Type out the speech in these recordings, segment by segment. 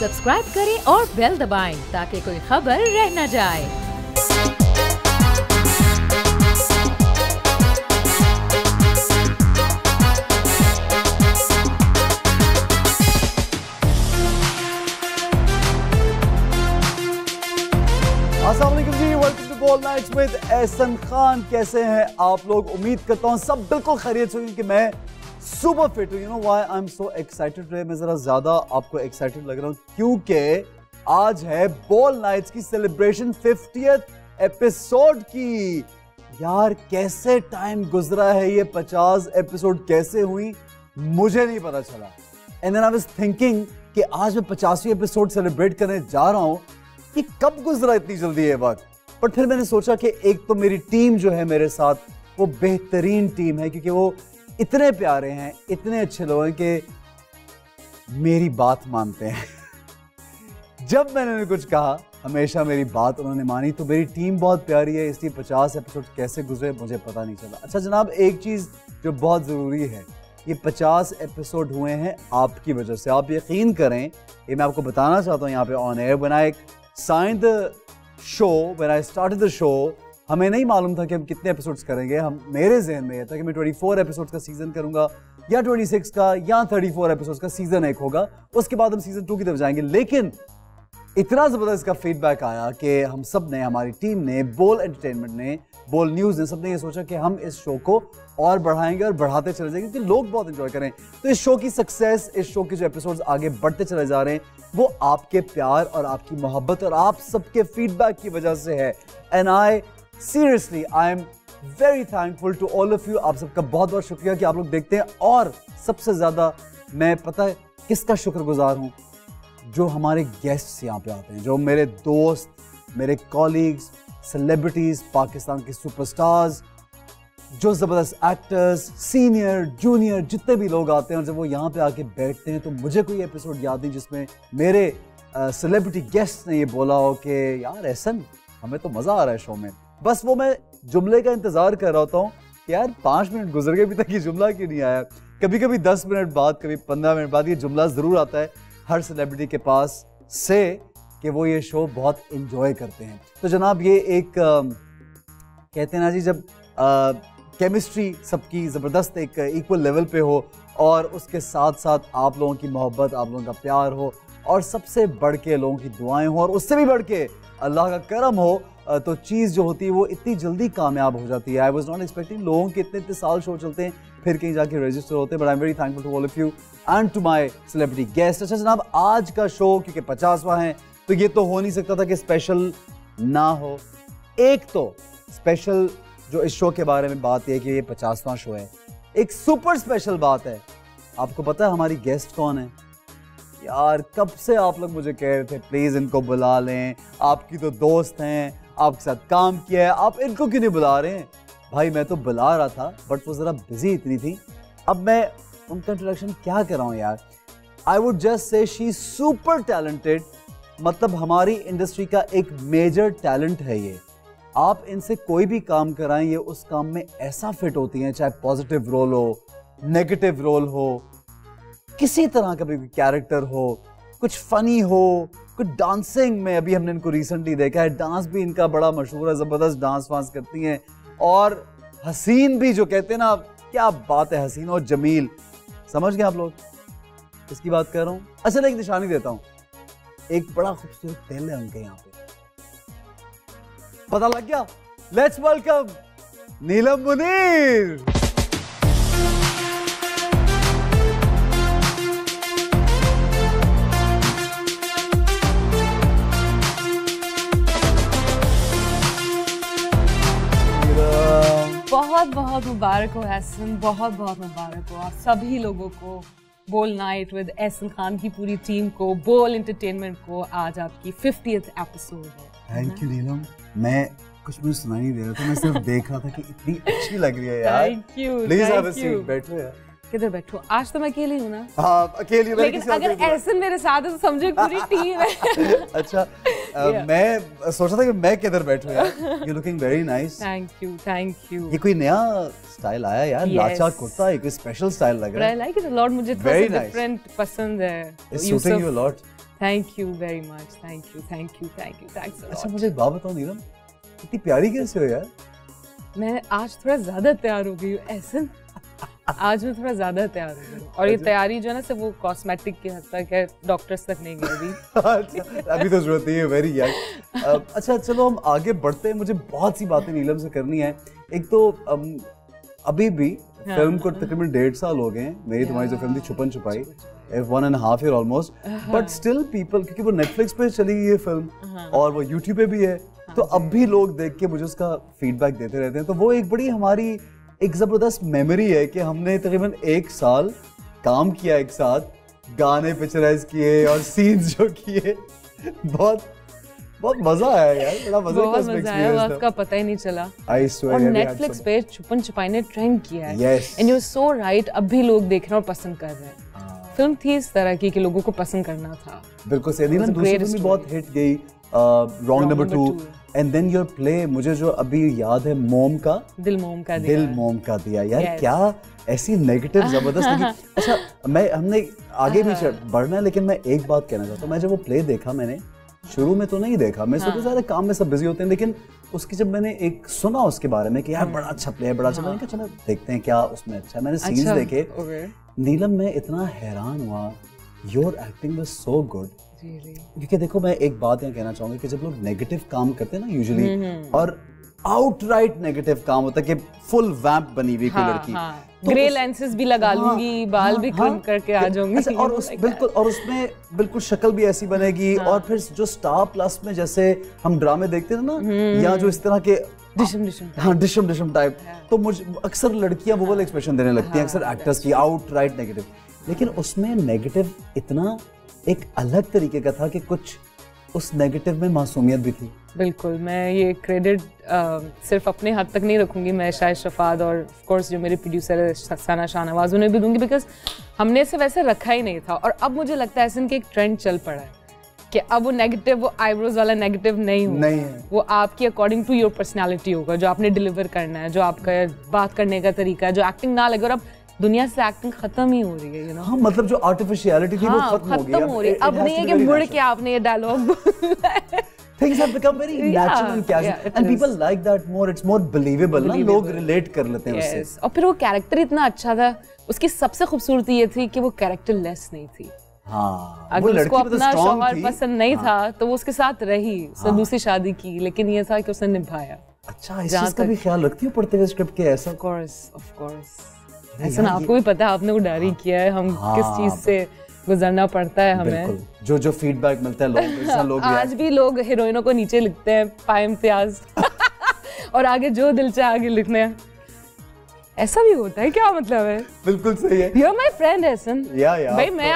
Subscribe करें और bell दबाएं ताकि कोई खबर रह न जाए। अस्सलाम वालेकुम जी, welcome to bold nights with Ehsan Khan. कैसे हैं आप लोग? उम्मीद करता हूँ सब बिल्कुल खैरियत से होंगे कि मैं सुपर फिट हूँ। You know why I am so excited today. मैं जरा ज्यादा आपको एक्साइटेड लग रहा हूँ क्योंकि आज है बोल्ड नाइट्स की सेलिब्रेशन 50th एपिसोड की। यार कैसे टाइम गुजरा है, ये 50 एपिसोड कैसे हुई मुझे नहीं पता चला। And then I was thinking कि आज मैं 50वीं एपिसोड सेलिब्रेट करने जा रहा हूँ कि कब गुजरा इतनी जल्दी ये वक्त। पर फिर मैंने सोचा कि एक तो मेरी टीम जो है मेरे साथ वो बेहतरीन टीम है क्योंकि वो इतने प्यारे हैं, इतने अच्छे लोग हैं कि मेरी बात मानते हैं। जब मैंने उन्हें कुछ कहा हमेशा मेरी बात उन्होंने मानी। तो मेरी टीम बहुत प्यारी है, इसलिए 50 एपिसोड कैसे गुजरे मुझे पता नहीं चला। अच्छा जनाब, एक चीज़ जो बहुत ज़रूरी है, ये 50 एपिसोड हुए हैं आपकी वजह से। आप यकीन करें, ये मैं आपको बताना चाहता हूँ यहाँ पे on air. when I signed the show, when I started the show, हमें नहीं मालूम था कि हम कितने एपिसोड्स करेंगे। मेरे जहन में ये था कि मैं 24 एपिसोड्स का सीजन करूंगा या 26 का या 34 एपिसोड्स का सीजन एक होगा। उसके बाद हम सीजन 2 की तरफ जाएंगे। लेकिन इतना ज़बरदस्त का फीडबैक आया कि हम सब ने, हमारी टीम ने, बोल एंटरटेनमेंट ने, बोल न्यूज़ ने, सब ने ये सोचा कि हम इस शो को और बढ़ाएंगे और बढ़ाते चले जाएंगे क्योंकि लोग बहुत एंजॉय करें। तो इस शो की सक्सेस, इस शो के जो एपिसोड्स आगे बढ़ते चले जा रहे हैं, वो आपके प्यार और आपकी मोहब्बत और आप सबके फीडबैक की वजह से है। And seriously I am very thankful to all of you. आप सबका बहुत बहुत शुक्रिया कि आप लोग देखते हैं। और सबसे ज़्यादा मैं पता है किसका शुक्रगुजार हूँ? जो हमारे गेस्ट्स यहाँ पे आते हैं, जो मेरे दोस्त, मेरे कॉलीग्स, सेलिब्रिटीज़, पाकिस्तान के सुपरस्टार्स, जो ज़बरदस्त एक्टर्स, सीनियर जूनियर जितने भी लोग आते हैं, और जब वो यहाँ पे आके बैठते हैं तो मुझे कोई एपिसोड याद नहीं जिसमें मेरे सेलिब्रिटी गेस्ट ने ये बोला हो कि यार एहसन हमें तो मज़ा आ रहा है शो में। बस वो मैं जुमले का इंतज़ार कर रहा होता हूँ कि यार 5 मिनट गुजर गए अभी तक ये जुमला क्यों नहीं आया। कभी कभी 10 मिनट बाद, कभी 15 मिनट बाद ये जुमला ज़रूर आता है हर सेलिब्रिटी के पास से कि वो ये शो बहुत इंजॉय करते हैं। तो जनाब ये एक कहते हैं ना जी, जब केमिस्ट्री सबकी ज़बरदस्त एक इक्वल लेवल पे हो और उसके साथ साथ आप लोगों की मोहब्बत, आप लोगों का प्यार हो और सबसे बढ़ के लोगों की दुआएं हो और उससे भी बढ़ के अल्लाह का करम हो, तो चीज़ जो होती है वो इतनी जल्दी कामयाब हो जाती है। I was not expecting. लोगों के इतने इतने साल शो चलते हैं फिर कहीं जाके रजिस्टर होते हैं। But I am very thankful to all of you and to my celebrity guest. अच्छा जनाब, आज का शो क्योंकि 50वां है तो ये तो हो नहीं सकता था कि स्पेशल ना हो। एक तो स्पेशल जो इस शो के बारे में बात है कि ये 50वां शो है। एक सुपर स्पेशल बात है, आपको पता है हमारी गेस्ट कौन है? यार कब से आप लोग मुझे कह रहे थे प्लीज़ इनको बुला लें, आपकी तो दोस्त हैं, आपके साथ काम किया है, आप इनको क्यों नहीं बुला रहे हैं? भाई मैं तो बुला रहा था बट वो ज़रा बिजी इतनी थी। अब मैं उनका इंट्रोडक्शन क्या कर रहा हूँ यार। I would just say she is super talented. मतलब हमारी इंडस्ट्री का एक मेजर टैलेंट है ये। आप इनसे कोई भी काम कराएं, ये उस काम में ऐसा फिट होती हैं, चाहे पॉजिटिव रोल हो, नेगेटिव रोल हो, किसी तरह का भी कैरेक्टर हो, कुछ फनी हो, कुछ डांसिंग में। अभी हमने इनको रिसेंटली देखा है, डांस भी इनका बड़ा मशहूर है, ज़बरदस्त डांस वांस करती हैं। और हसीन भी, जो कहते हैं ना, क्या बात है, हसीन और जमील। समझ गए आप लोग किसकी बात कर रहा हूँ? अच्छा एक निशानी देता हूँ, एक बड़ा खूबसूरत तेल है उनके यहाँ पे, पता लग गया? लेट्स वेलकम नीलम मुनीर। बहुत बहुत मुबारक हो एहसन, बहुत बहुत मुबारक हो आप सभी लोगों को, बोल नाइट विद एहसन खान की पूरी टीम को, बोल एंटरटेनमेंट को। आज आपकी 50th एपिसोड है। थैंक यू नीलम। मैं कुछ मुझे सुनाई नहीं दे रहा था, मैं सिर्फ देख रहा था कि इतनी अच्छी लग रही है यार। Thank you. Please have a seat, बैठो यार। किधर बैठो? आज तो मैं अकेली हूँ ना। हाँ अकेली, लेकिन अगर एहसन मेरे साथ है तो समझो पूरी टीम है। अच्छा मैं सोचा था कि मैं किधर बैठूं यार। You looking very nice. Thank you thank you. ये कोई नया स्टाइल आया यार, लाचा कुर्ता, ये कोई स्पेशल स्टाइल लग रहा है। I like it a lot, मुझे थोड़ा डिफरेंट पसंद है। It's suiting you a lot. Thank you very much. Thanks a lot. अच्छा मुझे एक बात बताओ नीलम, इतनी प्यारी कैसे हो यार? मैं आज थोड़ा ज्यादा तैयार हो गई हूँ ऐसा। आज मैं थोड़ा ज्यादा तैयार हो गई हूँ और ये तैयारी जो है ना सिर्फ वो कॉस्मेटिक की हद तक है, डॉक्टर्स तक नहीं गई अभी। अच्छा, अभी तो जरूरत नहीं है, वेरी यंग। अच्छा चलो हम आगे बढ़ते हैं, मुझे बहुत सी बातें नीलम से करनी है। एक तो अभी भी फिल्म को तकरीबन 1.5 साल हो गए हैं, मेरी तुम्हारी जो फिल्म थी छुपन छुपाई, 1.5 year almost, but still people, क्योंकि वो नेटफ्लिक्स पे चली गई है फिल्म और वो यूट्यूब पे भी है, तो अब भी लोग देख के मुझे उसका फीडबैक देते रहते हैं। तो वो एक बड़ी हमारी एक जबरदस्त मेमोरी है कि हमने तकरीबन 1 साल काम किया एक साथ, गाने पिक्चराइज किए और सीन्स जो किए, बहुत मजा आया यार, बड़ा मजा आया, वक्त का पता ही नहीं चला। I swear, और नेटफ्लिक्स पे छुपन छुपाई ने ट्रेंड किया है। Yes. And you are so right, अब भी लोग देख रहे हैं और पसंद कर रहे हैं। फिल्म थी इस तरह की कि लोगों को पसंद करना था। बिल्कुल सही। नीलम दूसरी फिल्म भी बहुत हिट गई, wrong number 2, and then your play, मुझे जो अभी याद है, मोम का दिल मोम का दिया यार। yes. क्या ऐसी नेगेटिव जबरदस्त लगी। अच्छा हमने आगे भी बढ़ना है, लेकिन मैं एक बात कहना चाहता हूँ, मैं जब वो प्ले देखा, मैंने शुरू में तो नहीं देखा, मैं सोचा सारे काम में सब बिजी होते हैं, लेकिन उसकी जब मैंने एक सुना उसके बारे में कि यार बड़ा अच्छा प्ले है, बड़ा अच्छा, मैंने कहा चलो देखते हैं क्या उसमें अच्छा है। मैंने सीन्स देखे, नीलम मैं इतना हैरान हुआ, your acting was so good. क्योंकि देखो मैं एक बात यहाँ कहना चाहूंगा कि जब लोग नेगेटिव काम करते हैं ना यूजुअली, और आउटराइट नेगेटिव काम होता है कि फुल वैम्प बनी हुई कोई लड़की, तो ग्रे लेंसेज भी लगा लूंगी, बाल भी ट्रिम करके आ जाऊंगी। अच्छा, और बिल्कुल, और उसमें बिल्कुल शक्ल भी ऐसी बनेगी। और फिर जो स्टार प्लस में जैसे हम ड्रामे देखते थे ना, या जो इस तरह के डिशम डिशम टाइप, तो मुझे अक्सर लड़कियां वो वाला एक्सप्रेशन देने लगती हैं अक्सर एक्टर्स की, आउटराइट नेगेटिव। लेकिन उसमें नेगेटिव इतना एक अलग तरीके का था कि कुछ उस नेगेटिव में मासूमियत भी थी। बिल्कुल, मैं ये क्रेडिट सिर्फ अपने हद तक नहीं रखूंगी, मैं शायद शफाद और ऑफ कोर्स जो मेरे प्रोड्यूसर है सना शाहनवाज, उन्हें भी दूंगी, बिकॉज हमने इसे वैसे रखा ही नहीं था। और अब मुझे लगता है ऐसे कि एक ट्रेंड चल पड़ा है कि अब वो नेगेटिव, वो आईब्रोज वाला नेगेटिव नहीं होगा, वो आपकी अकॉर्डिंग टू योर पर्सनैलिटी होगा, जो आपने डिलीवर करना है, जो आपका बात करने का तरीका है, जो एक्टिंग ना लगे। और अब दुनिया से एक्टिंग खत्म ही हो रही है, यू नो। हाँ, मतलब जो आर्टिफिशियलिटी थी वो खत्म हो रही है। अब नहीं है कि मुड़ के आपने ये डायलॉग बोला है। Things have become very natural and casual, and people like that more. It's more believable ना, लोग relate कर लेते हैं उससे। और फिर वो कैरेक्टर इतना अच्छा था, उसकी सबसे खूबसूरती ये थी कि वो कैरेक्टर लेस नहीं थी। हाँ, अगर उसको अपना शौहर पसंद नहीं था तो वो उसके साथ रही, उसने दूसरी शादी की, लेकिन ये था कि उसने निभाया। अच्छा, इस चीज का भी ख्याल रखती हो पढ़ते हुए स्क्रिप्ट के? ऐसा ऑफ कोर्स ऐसा आपको भी पता है, आपने वो डायरी किया है, हम किस चीज से गुजरना पड़ता है हमें, जो फीडबैक मिलता है लोग आज भी लोग हीरोइनों को नीचे लिखते हैं, पाए इम्तियाज और आगे जो दिल चाहे आगे लिखने हैं। ऐसा भी होता है, क्या मतलब है? बिल्कुल सही है। You're my friend, Ehsan। भाई मैं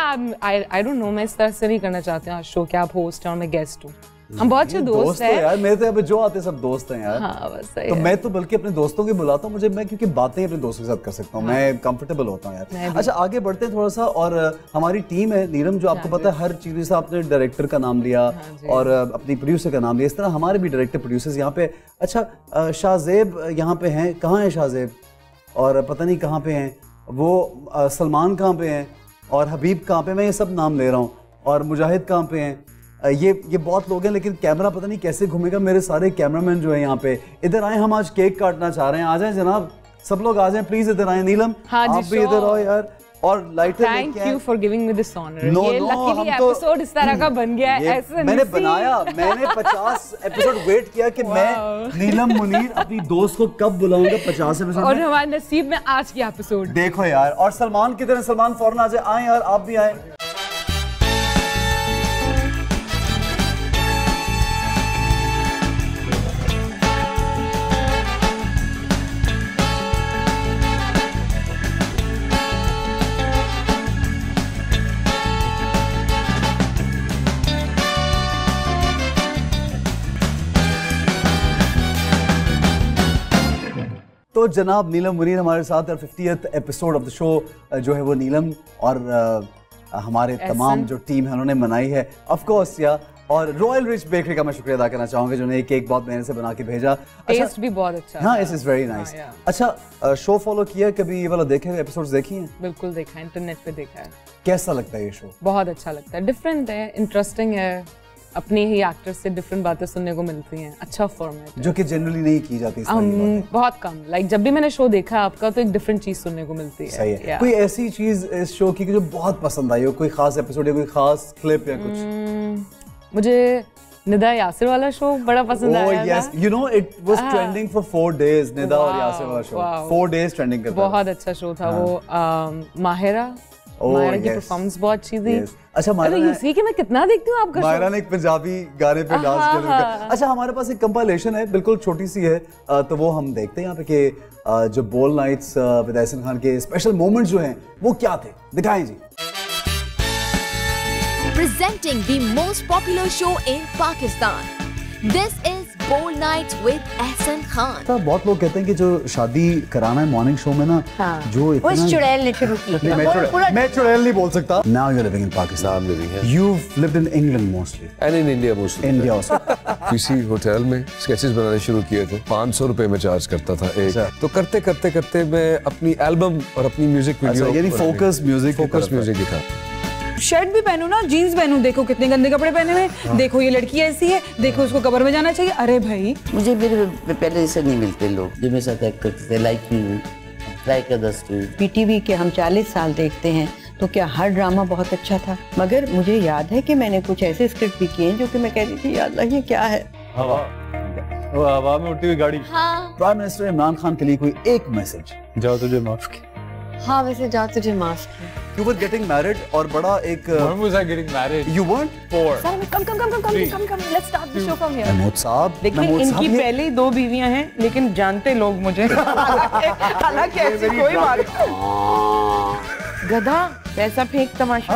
I don't know, मैं इस तरह से नहीं करना चाहती हूँ शो कि आप होस्ट हैं और मैं गेस्ट हूँ। हम बहुत अच्छे दोस्त हैं यार, मेरे तो जो आते सब दोस्त हैं यार। हाँ, बस सही तो है। मैं तो बल्कि अपने दोस्तों को बुलाता हूँ, मैं क्योंकि बातें अपने दोस्तों के साथ कर सकता हूँ, मैं कंफर्टेबल होता हूँ यार। अच्छा, आगे बढ़ते हैं थोड़ा सा। और हमारी टीम है नीलम, जो आपको पता है हर चीज से, आपने डायरेक्टर का नाम लिया और अपनी प्रोड्यूसर का नाम लिया, इस तरह हमारे भी डायरेक्टर प्रोड्यूसर्स यहाँ पे। अच्छा, शाहजेब यहाँ पे हैं, कहाँ है शाहजेब? और पता नहीं कहाँ पे हैं वो, सलमान कहाँ पे हैं, और हबीब कहाँ पे, मैं ये सब नाम ले रहा हूँ, और मुजाहिद कहाँ पे हैं, ये बहुत लोग हैं, लेकिन कैमरा पता नहीं कैसे घूमेगा। मेरे सारे कैमरामैन जो है यहाँ पे, इधर आए, हम आज केक काटना चाह रहे हैं, आ जाएं जनाब, सब लोग आ जाएं प्लीज, इधर आए। नीलम आप भी इधर आओ यार, और lighter thank you for giving me this honour. ये लकीली एपिसोड इस तरह का बन गया है। ऐसे मैंने बनाया, मैंने 50 एपिसोड वेट किया कि मैं नीलम मुनीर अपनी दोस्त को कब बुलाऊंगा 50 एपिसोड, और हमारे नसीब में आज की एपिसोड। देखो यार, और सलमान किधर है? सलमान फौरन आ जाए, आए यार, आप भी आए। तो जनाब नीलम मुनीर हमारे साथ, और 50th episode of the show जो है वो नीलम और हमारे तमाम जो टीम है उन्होंने मनाई है। ऑफ कोर्स या और रॉयल रिच बेकरी का मैं शुक्रिया अदा करना चाहूंगा जिन्होंने एक केक बहुत मेहनत से बना के भेजा। टेस्ट भी बहुत अच्छा। हाँ, इट इज वेरी नाइस। अच्छा, शो फॉलो किया कभी, ये वाला देखे हुए एपिसोड्स देखी हैं? बिल्कुल देखा है, इंटरनेट पे देखा है। कैसा लगता है ये शो? बहुत अच्छा लगता है, डिफरेंट है, इंटरेस्टिंग है, अपने ही एक्टर्स से डिफरेंट बातें सुनने को मिलती हैं, अच्छा फॉर्मेट जो कि जनरली नहीं की जाती इस तरह की बातें। बहुत कम, लाइक जब भी मैंने शो देखा आपका तो एक डिफरेंट चीज सुनने को मिलती है। सही है। कोई ऐसी चीज इस शो की जो बहुत पसंद आई हो, कोई खास एपिसोड या कोई खास क्लिप या कुछ? मुझे निदा यासिर वाला शो बड़ा पसंद आया था। Yes, you know it was trending for 4 days, Nida और यासिर वाला शो 4 days ट्रेंडिंग करता था। बहुत अच्छा शो था वो। माहिरा की परफॉर्मेंस बहुत अच्छी थी। अच्छा, माहिरा ने इसी के मैं कितना देखती हूँ आपका शो। माहिरा ने एक पंजाबी गाने पे डांस किया। अच्छा, हमारे पास एक कंपाइलेशन है, बिल्कुल छोटी सी है, तो वो हम देखते हैं यहाँ पे कि जो बोल नाइट्स विद एहसन खान के स्पेशल मोमेंट्स जो हैं वो क्या थे, दिखाएं जी। Presenting the most popular show in Pakistan. This is Bold Nights with Ehsan Khan. तो बहुत लोग कहते हैं कि जो शादी कराना है मॉर्निंग शो में ना, जो इतना वो चुड़ैल ने शुरू की। मैं चुड़ैल नहीं बोल सकता। Now you're living in Pakistan. I'm living here. You've lived in England mostly. And in India mostly. India also. किसी होटल में स्केचेस बनाने शुरू किए थे, 500 रुपए में चार्ज करता था एक। तो करते करते करते मैं अपनी एल्बम और अपनी म्यूजिक वीडियो, यानी फोकस म्यूजिक म्यूजिक दिखा। शर्ट भी पहनूं ना, जीन्स पहनूं, देखो कितने गंदे कपड़े पहने हुए, देखो ये लड़की ऐसी है, देखो उसको कब्र में जाना चाहिए। अरे भाई, मुझे मेरे पहले जैसे नहीं मिलते लोग जो मेरे साथ एक्ट करते थे, like me, like others too. PTV के हम 40 साल देखते हैं, तो क्या हर ड्रामा बहुत अच्छा था? मगर मुझे याद है कि मैंने कुछ ऐसे स्क्रिप्ट भी किए जो कि मैं कहती थी यार ये क्या है। हवा में उड़ती हुई गाड़ी। प्राइम मिनिस्टर इमरान खान के लिए कोई एक मैसेज? जाओ तुझे माफ किया। हाँ, वैसे जा तुझे माफ किया। You were getting married और बड़ा एक When was I getting married? You weren't? 4. Come, let's start the show from here. Mahmood साहब, देखिए इनकी पहले ही 2 बीवियां हैं, लेकिन जानते लोग मुझे। हालांकि ऐसी कोई बात नहीं। गधा, पैसा फेंक तमाशा।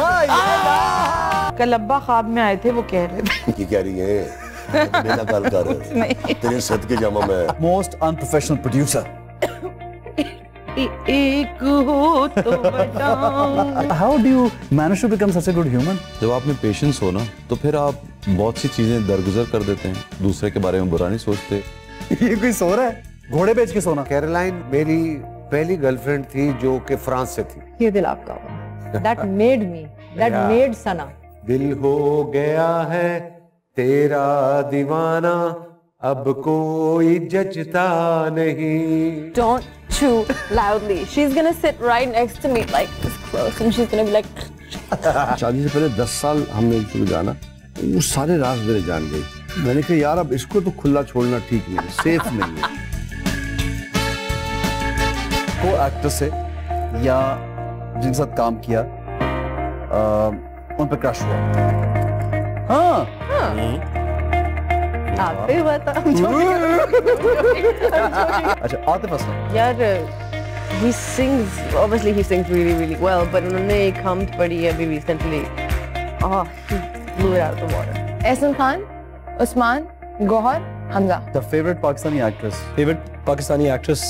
कल अब्बा ख्वाब में आए थे, वो कह रहे थे। की कह रही है मेरा कल कर तेरे सदके जामा मैं। Most unprofessional producer. एक हो तो बताओ। How do you manage to become such a good human? जब आप में पेशेंस हो ना, तो फिर आप बहुत सी चीजें दरगुजर कर देते हैं, दूसरे के बारे में बुरा नहीं सोचते। ये कोई सो रहा है? घोड़े बेच के सोना। कैरोलाइन मेरी पहली गर्लफ्रेंड थी जो कि फ्रांस से थी। ये दिल आपका होगा। That made me, that made Sana. दिल हो गया है तेरा दीवाना, अब कोई जचता नहीं। Don't chew loudly. She's gonna sit right next to me, like this close, and she's gonna be like. शादी से पहले 10 साल हमने एक दूसरे जाना, वो सारे राज मेरे जान गई। मैंने कहा यार अब इसको तो खुला छोड़ना ठीक नहीं है, सेफ नहीं है। को एक्टर से या जिनके साथ काम किया उन पर क्रश हुआ? हाँ। आप ही बता। अच्छा, आतिफ असलम। यार, he sings, obviously he sings really, really well, but उन्होंने एक hummed पढ़ी है अभी recently. Oh, he blew it out of the water. Ehsan Khan, Usman, Gauhar, Hamza. The favorite Pakistani actress? Favorite Pakistani actress?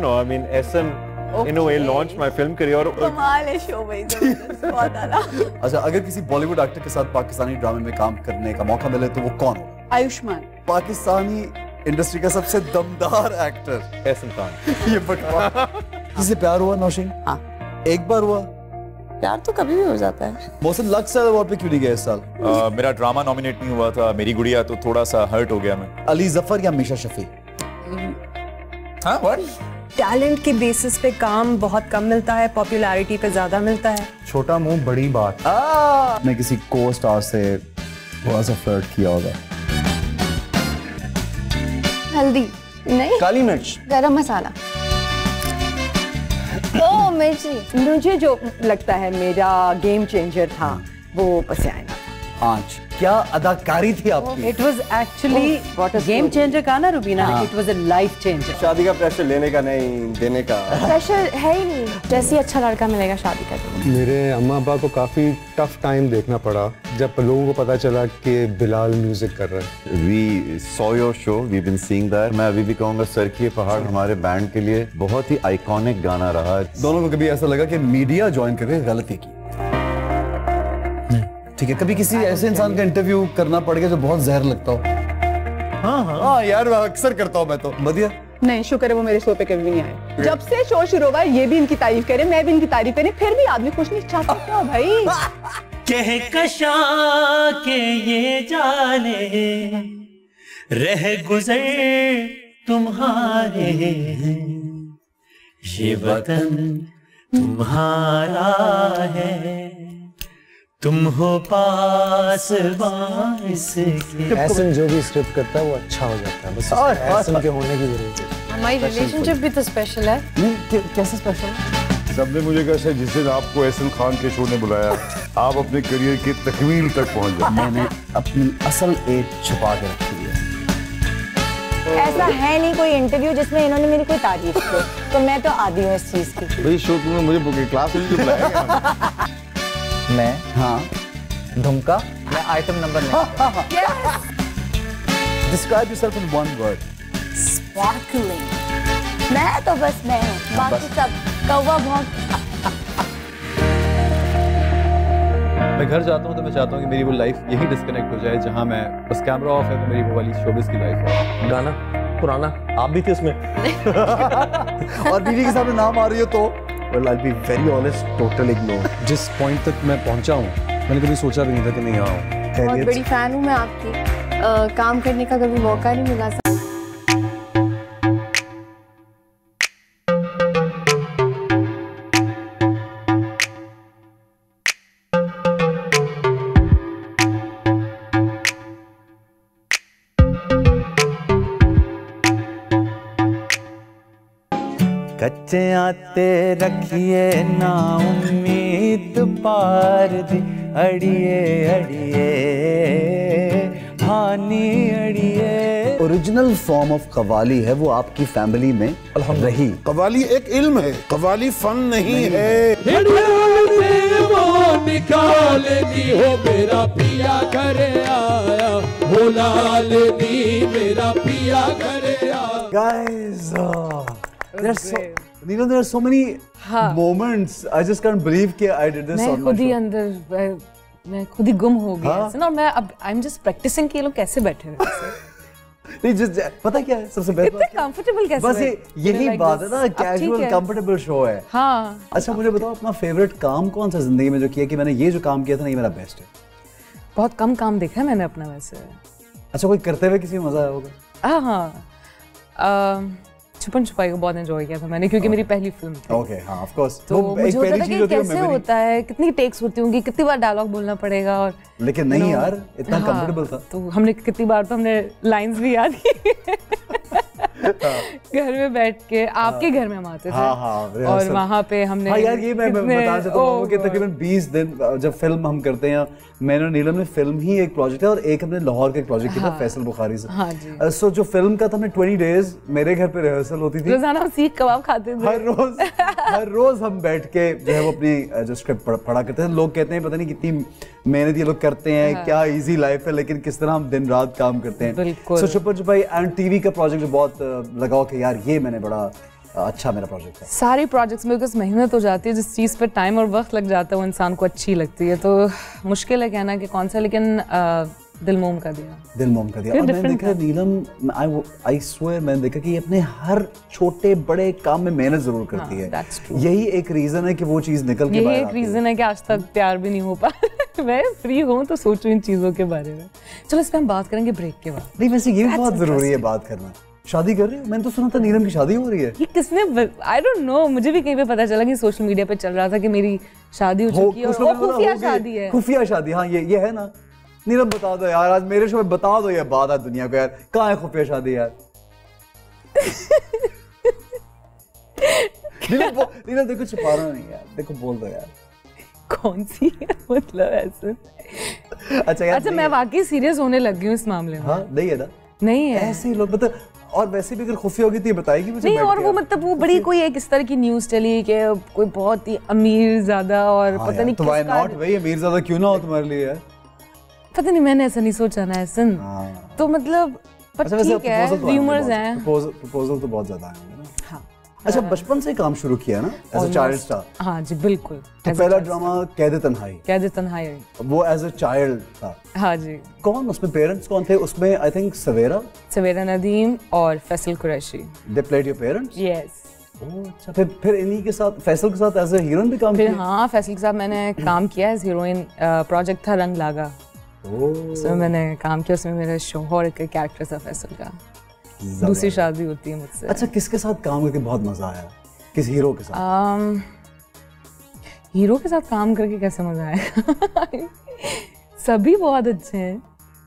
No, I mean Ehsan in a way launched my film career. कमाल है show में, जबरदस्त, बहुत आला। अच्छा, अगर किसी बॉलीवुड एक्टर के साथ पाकिस्तानी ड्रामे में काम करने का मौका मिले तो वो कौन होगा? आयुष्मान। पाकिस्तानी इंडस्ट्री का सबसे दमदार एक्टर एहसन खान। ये बटवा। किसी प्यार हुआ नौशीन? हाँ। एक बार हुआ? प्यार तो कभी भी हो जाता है। मोहसिन लक्स अवार्ड पे क्यों नहीं गए इस साल? मेरा ड्रामा नॉमिनेट नहीं हुआ था, मेरी गुड़िया, तो थोड़ा सा हर्ट हो गया मैं। अली जफर या मीशा शफी? हाँ, व्हाट? टैलेंट के बेसिस पे काम बहुत कम मिलता है, पॉपुलैरिटी पे ज्यादा मिलता है। छोटा मुंह बड़ी बात। मैं किसी को स्टार से थोड़ा सा फ्लर्ट किया होगा। हल्दी नहीं, काली मिर्च, गरम मसाला। ओ मिर्ची। मुझे जो लगता है मेरा गेम चेंजर था वो बस आएगा। आंच। क्या अदाकारी थी आपकी। It was actually game changer का ना Rubina, it was a life changer. शादी का प्रेशर लेने का नहीं, देने का प्रेशर है ही नहीं। जैसे अच्छा लड़का मिलेगा शादी का। मेरे अम्मा अब्बा को काफी टफ टाइम देखना पड़ा जब लोगों को पता चला कि बिलाल म्यूजिक कर रहा है। We saw your show, we been seeing that. मैं अभी भी कहूंगा सर की पहाड़ हमारे बैंड के लिए बहुत ही आइकॉनिक गाना रहा। दोनों को कभी ऐसा लगा कि मीडिया ज्वाइन करके गलती की? ठीक है, कभी किसी ऐसे इंसान का इंटरव्यू करना पड़ गया जो बहुत जहर लगता हो? हाँ यार, अक्सर करता हूँ मैं तो। बढ़िया। नहीं, शुक्र है वो मेरे शो पे कभी नहीं आए। जब से शो शुरू हुआ ये भी इनकी तारीफ करे, मैं भी इनकी तारीफ करे, फिर भी आदमी कुछ नहीं चाहता क्या भाई। कह कशा के ये जाने रह गुजर तुम्हारे, ये वतन तुम्हारा है, तुम हो पास इसके। एहसन जो भी स्क्रिप्ट करता है वो अच्छा हो जाता है, बस एहसन के होने की जरूरत है। हमारी रिलेशनशिप भी तो स्पेशल है। कैसे स्पेशल है? सबने मुझे कहा जिस दिन आपको एहसन खान के शो ने बुलाया आप अपने करियर की तकमील तक पहुंच जाए। मैंने अपनी असल एज छुपा के रखी है। ऐसा है नहीं कोई इंटरव्यू जिसमें इन्होंने मेरी कोई तारीफ की, तो मैं तो आदी हूँ इस चीज की। भाई शो तुमने मुझे क्लास में बुलाया। मैं धुमका, मैं item number 9। Describe yourself in one word. Sparkling. मैं तो बस मैं हूँ, बाकी सब कौवा भौंक। मैं घर जाता हूँ तो मैं चाहता हूँ कि मेरी वो लाइफ यही डिस्कनेक्ट हो जाए जहाँ मैं बस कैमरा ऑफ है तो मेरी वो वाली शोबिस की लाइफ हो। गाना पुराना, आप भी थे उसमें। और बीवी के सामने नाम आ रही हो तो Well, I'll be very honest, total ignore. जिस पॉइंट तक मैं पहुंचा हूँ मैंने कभी सोचा भी नहीं था कि नहीं आऊँ। बहुत बड़ी फैन हूँ मैं आपकी। काम करने का कभी मौका नहीं मिला। कच्चे आते रखिए ना उम्मीद पार दी, अड़िए अड़िए हानी अड़िए। ओरिजिनल फॉर्म ऑफ कव्वाली है वो आपकी फैमिली में रही। कव्वाली एक इल्म है, कव्वाली फन नहीं है। वो निकालनी हो मेरा पिया घरे आया, हो लाल दी मेरा पिया घरे आया। Guys, there are so many moments. I just can't believe कि I did this on my show. मैं खुद ही अंदर मैं खुद ही गुम हो गया और मैं अब I'm just practicing कि ये लोग कैसे बैठे हैं। नहीं, just पता क्या है सबसे बेस्ट इतने comfortable कैसे? बस यही बात है ना, casual comfortable show है। हाँ। अच्छा मुझे बताओ अपना favorite काम कौन सा जिंदगी में जो किया कि मैंने ये जो काम किया था ना ये मेरा बेस्ट है? बहुत कम काम देखा है मैंने अपना वैसे। अच्छा कोई करते हुए किसी में मजा आया होगा? हाँ, छुपन छुपाई को बहुत एंजॉय किया था मैंने क्योंकि मेरी पहली फिल्म थी। ओके, हाँ ऑफ कोर्स। तो मुझे होता था कि कैसे होता है, कितनी टेक्स होती होंगी, कितनी बार डायलॉग बोलना पड़ेगा और लेकिन नहीं यार इतना कंफर्टेबल था। तो हमने कितनी बार तो हमने लाइंस भी याद की घर में बैठ के। आपके घर में हम आते थे और वहाँ पे हमने। हाँ यार ये मैं बता चाहता हूँ कि तकरीबन 20 दिन जब फिल्म हम करते हैं, मैंने और नीलम ने फिल्म ही एक प्रोजेक्ट है और एक हमने लाहौर का एक प्रोजेक्ट किया था फैसल बुखारी से। सो जो फिल्म का था हमने 20 डेज मेरे घर पे रिहर्सल होती थी। रोजाना हम सीख कबाब खाते थे। हर रोज हम बैठ के जो है वो अपनी जो स्क्रिप्ट पढ़ा करते थे। लोग कहते हैं पता नहीं कितनी मेहनत ये लोग करते हैं, क्या इजी लाइफ है, लेकिन किस तरह हम दिन रात काम करते हैं। सो छुपन छुपाई एंड टीवी का प्रोजेक्ट जो बहुत लगाओ कि यार ये मैंने बड़ा अच्छा मेरा प्रोजेक्ट है। सारे प्रोजेक्ट्स में बिकॉज मेहनत हो जाती है, जिस चीज़ पर टाइम और वक्त लग जाता है वो इंसान को अच्छी लगती है। तो मुश्किल है कहना कि कौन सा, लेकिन दिल मोम का दिया। दिल मोम का दिया। और मैंने देखा नीलम, आई स्वेयर मैंने देखा कि ये अपने हर छोटे बड़े काम में मेहनत जरूर करती है। यही एक रीजन है कि वो चीज निकल के बाहर आती है। यही एक रीजन है कि आज तक प्यार भी नहीं हो पाया। मैं फ्री हूँ तो सोचूं इन चीजों के बारे में। चलो इस पे हम बात करेंगे ब्रेक के बाद। नहीं वैसे ये भी बहुत जरूरी है बात करना। शादी कर रहे हो? मैंने तो सुना था नीलम की शादी हो रही है। ये किसने? आई डोंट नो, मुझे भी कहीं पे पता चला कि सोशल मीडिया पे चल रहा था कि मेरी शादी हो चुकी है और खुफिया शादी है। खुफिया शादी, हाँ ये है ना। नीलम बता दो यार, आज मेरे शो में बता दो ये बात है दुनिया को यार, कहाँ है खुफिया शादी यार? नीलम देखो छुपाना नहीं यार, देखो बोल दो यार। कौन सी है मतलब ऐसे? अच्छा मैं वाकई सीरियस होने लग गई हूँ इस मामले में। हाँ नहीं है ना, नहीं है ऐसे ही लोग मतलब, और वैसे भी अगर खुफिया होगी तो ये बताएगी मुझे नहीं। और वो मतलब वो बड़ी कोई एक इस तरह की न्यूज़ चली कि कोई बहुत ही अमीर ज़्यादा और पता नहीं तो व्हाई नॉट भाई, अमीर ज़्यादा क्यों ना हो तुम्हारे लिए? पता नहीं, मैंने ऐसा नहीं सोचा ना ऐसन। तो मतलब ठीक है, र्यूमर्स हैं। प्रपोजल तो बहुत ज़्यादा है। अच्छा बचपन से काम शुरू किया ना एज अ चाइल्ड स्टार? हाँ जी बिल्कुल। तो पहला ड्रामा कैद तन्हाई। कैद तन्हाई वो एज अ चाइल्ड था? हाँ जी। कौन उसमें पेरेंट्स कौन थे उसमें? आई थिंक सवेरा नदीम और Faisal Qureshi. They played your parents? Yes. अच्छा फिर इन्हीं के साथ फैसल के साथ एज अ हीरोइन भी काम किया? हाँ फैसल के साथ मैंने काम किया एज हीरोइन। प्रोजेक्ट था रंग लागा, उसमें मैंने काम किया। उसमें मेरा शौहर का कैरेक्टर था फैसल का। दूसरी शादी होती है मुझसे। अच्छा किसके साथ काम करके बहुत मजा आया? किस हीरो के साथ? हीरो के साथ काम करके कैसे मजा आया? सभी बहुत अच्छे हैं।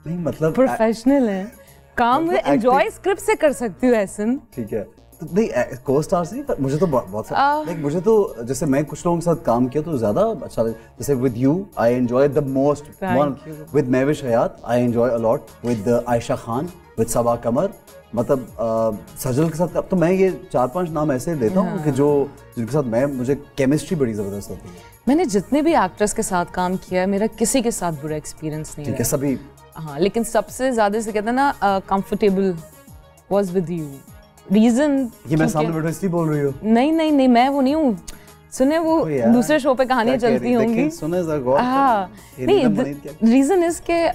नहीं मतलब प्रोफेशनल हैं, काम में एंजॉय स्क्रिप्ट से कर सकती हूँ ऐसन। ठीक है तो नहीं को स्टार्स नहीं, पर मुझे तो बहुत लाइक मुझे तो जैसे मैं कुछ लोगों के साथ काम किया तो ज्यादा अच्छा लगा। जैसे with you I enjoy the most one, with Mehwish Hayat I enjoy a lot, with Ayesha Khan, with Saba Qamar, मतलब सजल के साथ। अब तो मैं ये 4-5 नाम ऐसे देता हूँ कि जो जिनके साथ मुझे केमिस्ट्री बड़ी जबरदस्त होती है। मैंने जितने भी एक्टर्स के साथ काम किया है मेरा किसी के साथ बुरा एक्सपीरियंस नहीं है। सभी हाँ, लेकिन सबसे ज्यादा से कहते हैं ना comfortable was with you. Reason ये मैं सामने बैठा इसलिए बोल रही हूँ? नहीं मैं वो नहीं हूँ। सुने वो दूसरे शो पे कहानियां चलती होंगी। हाँ नहीं, रीजन इज के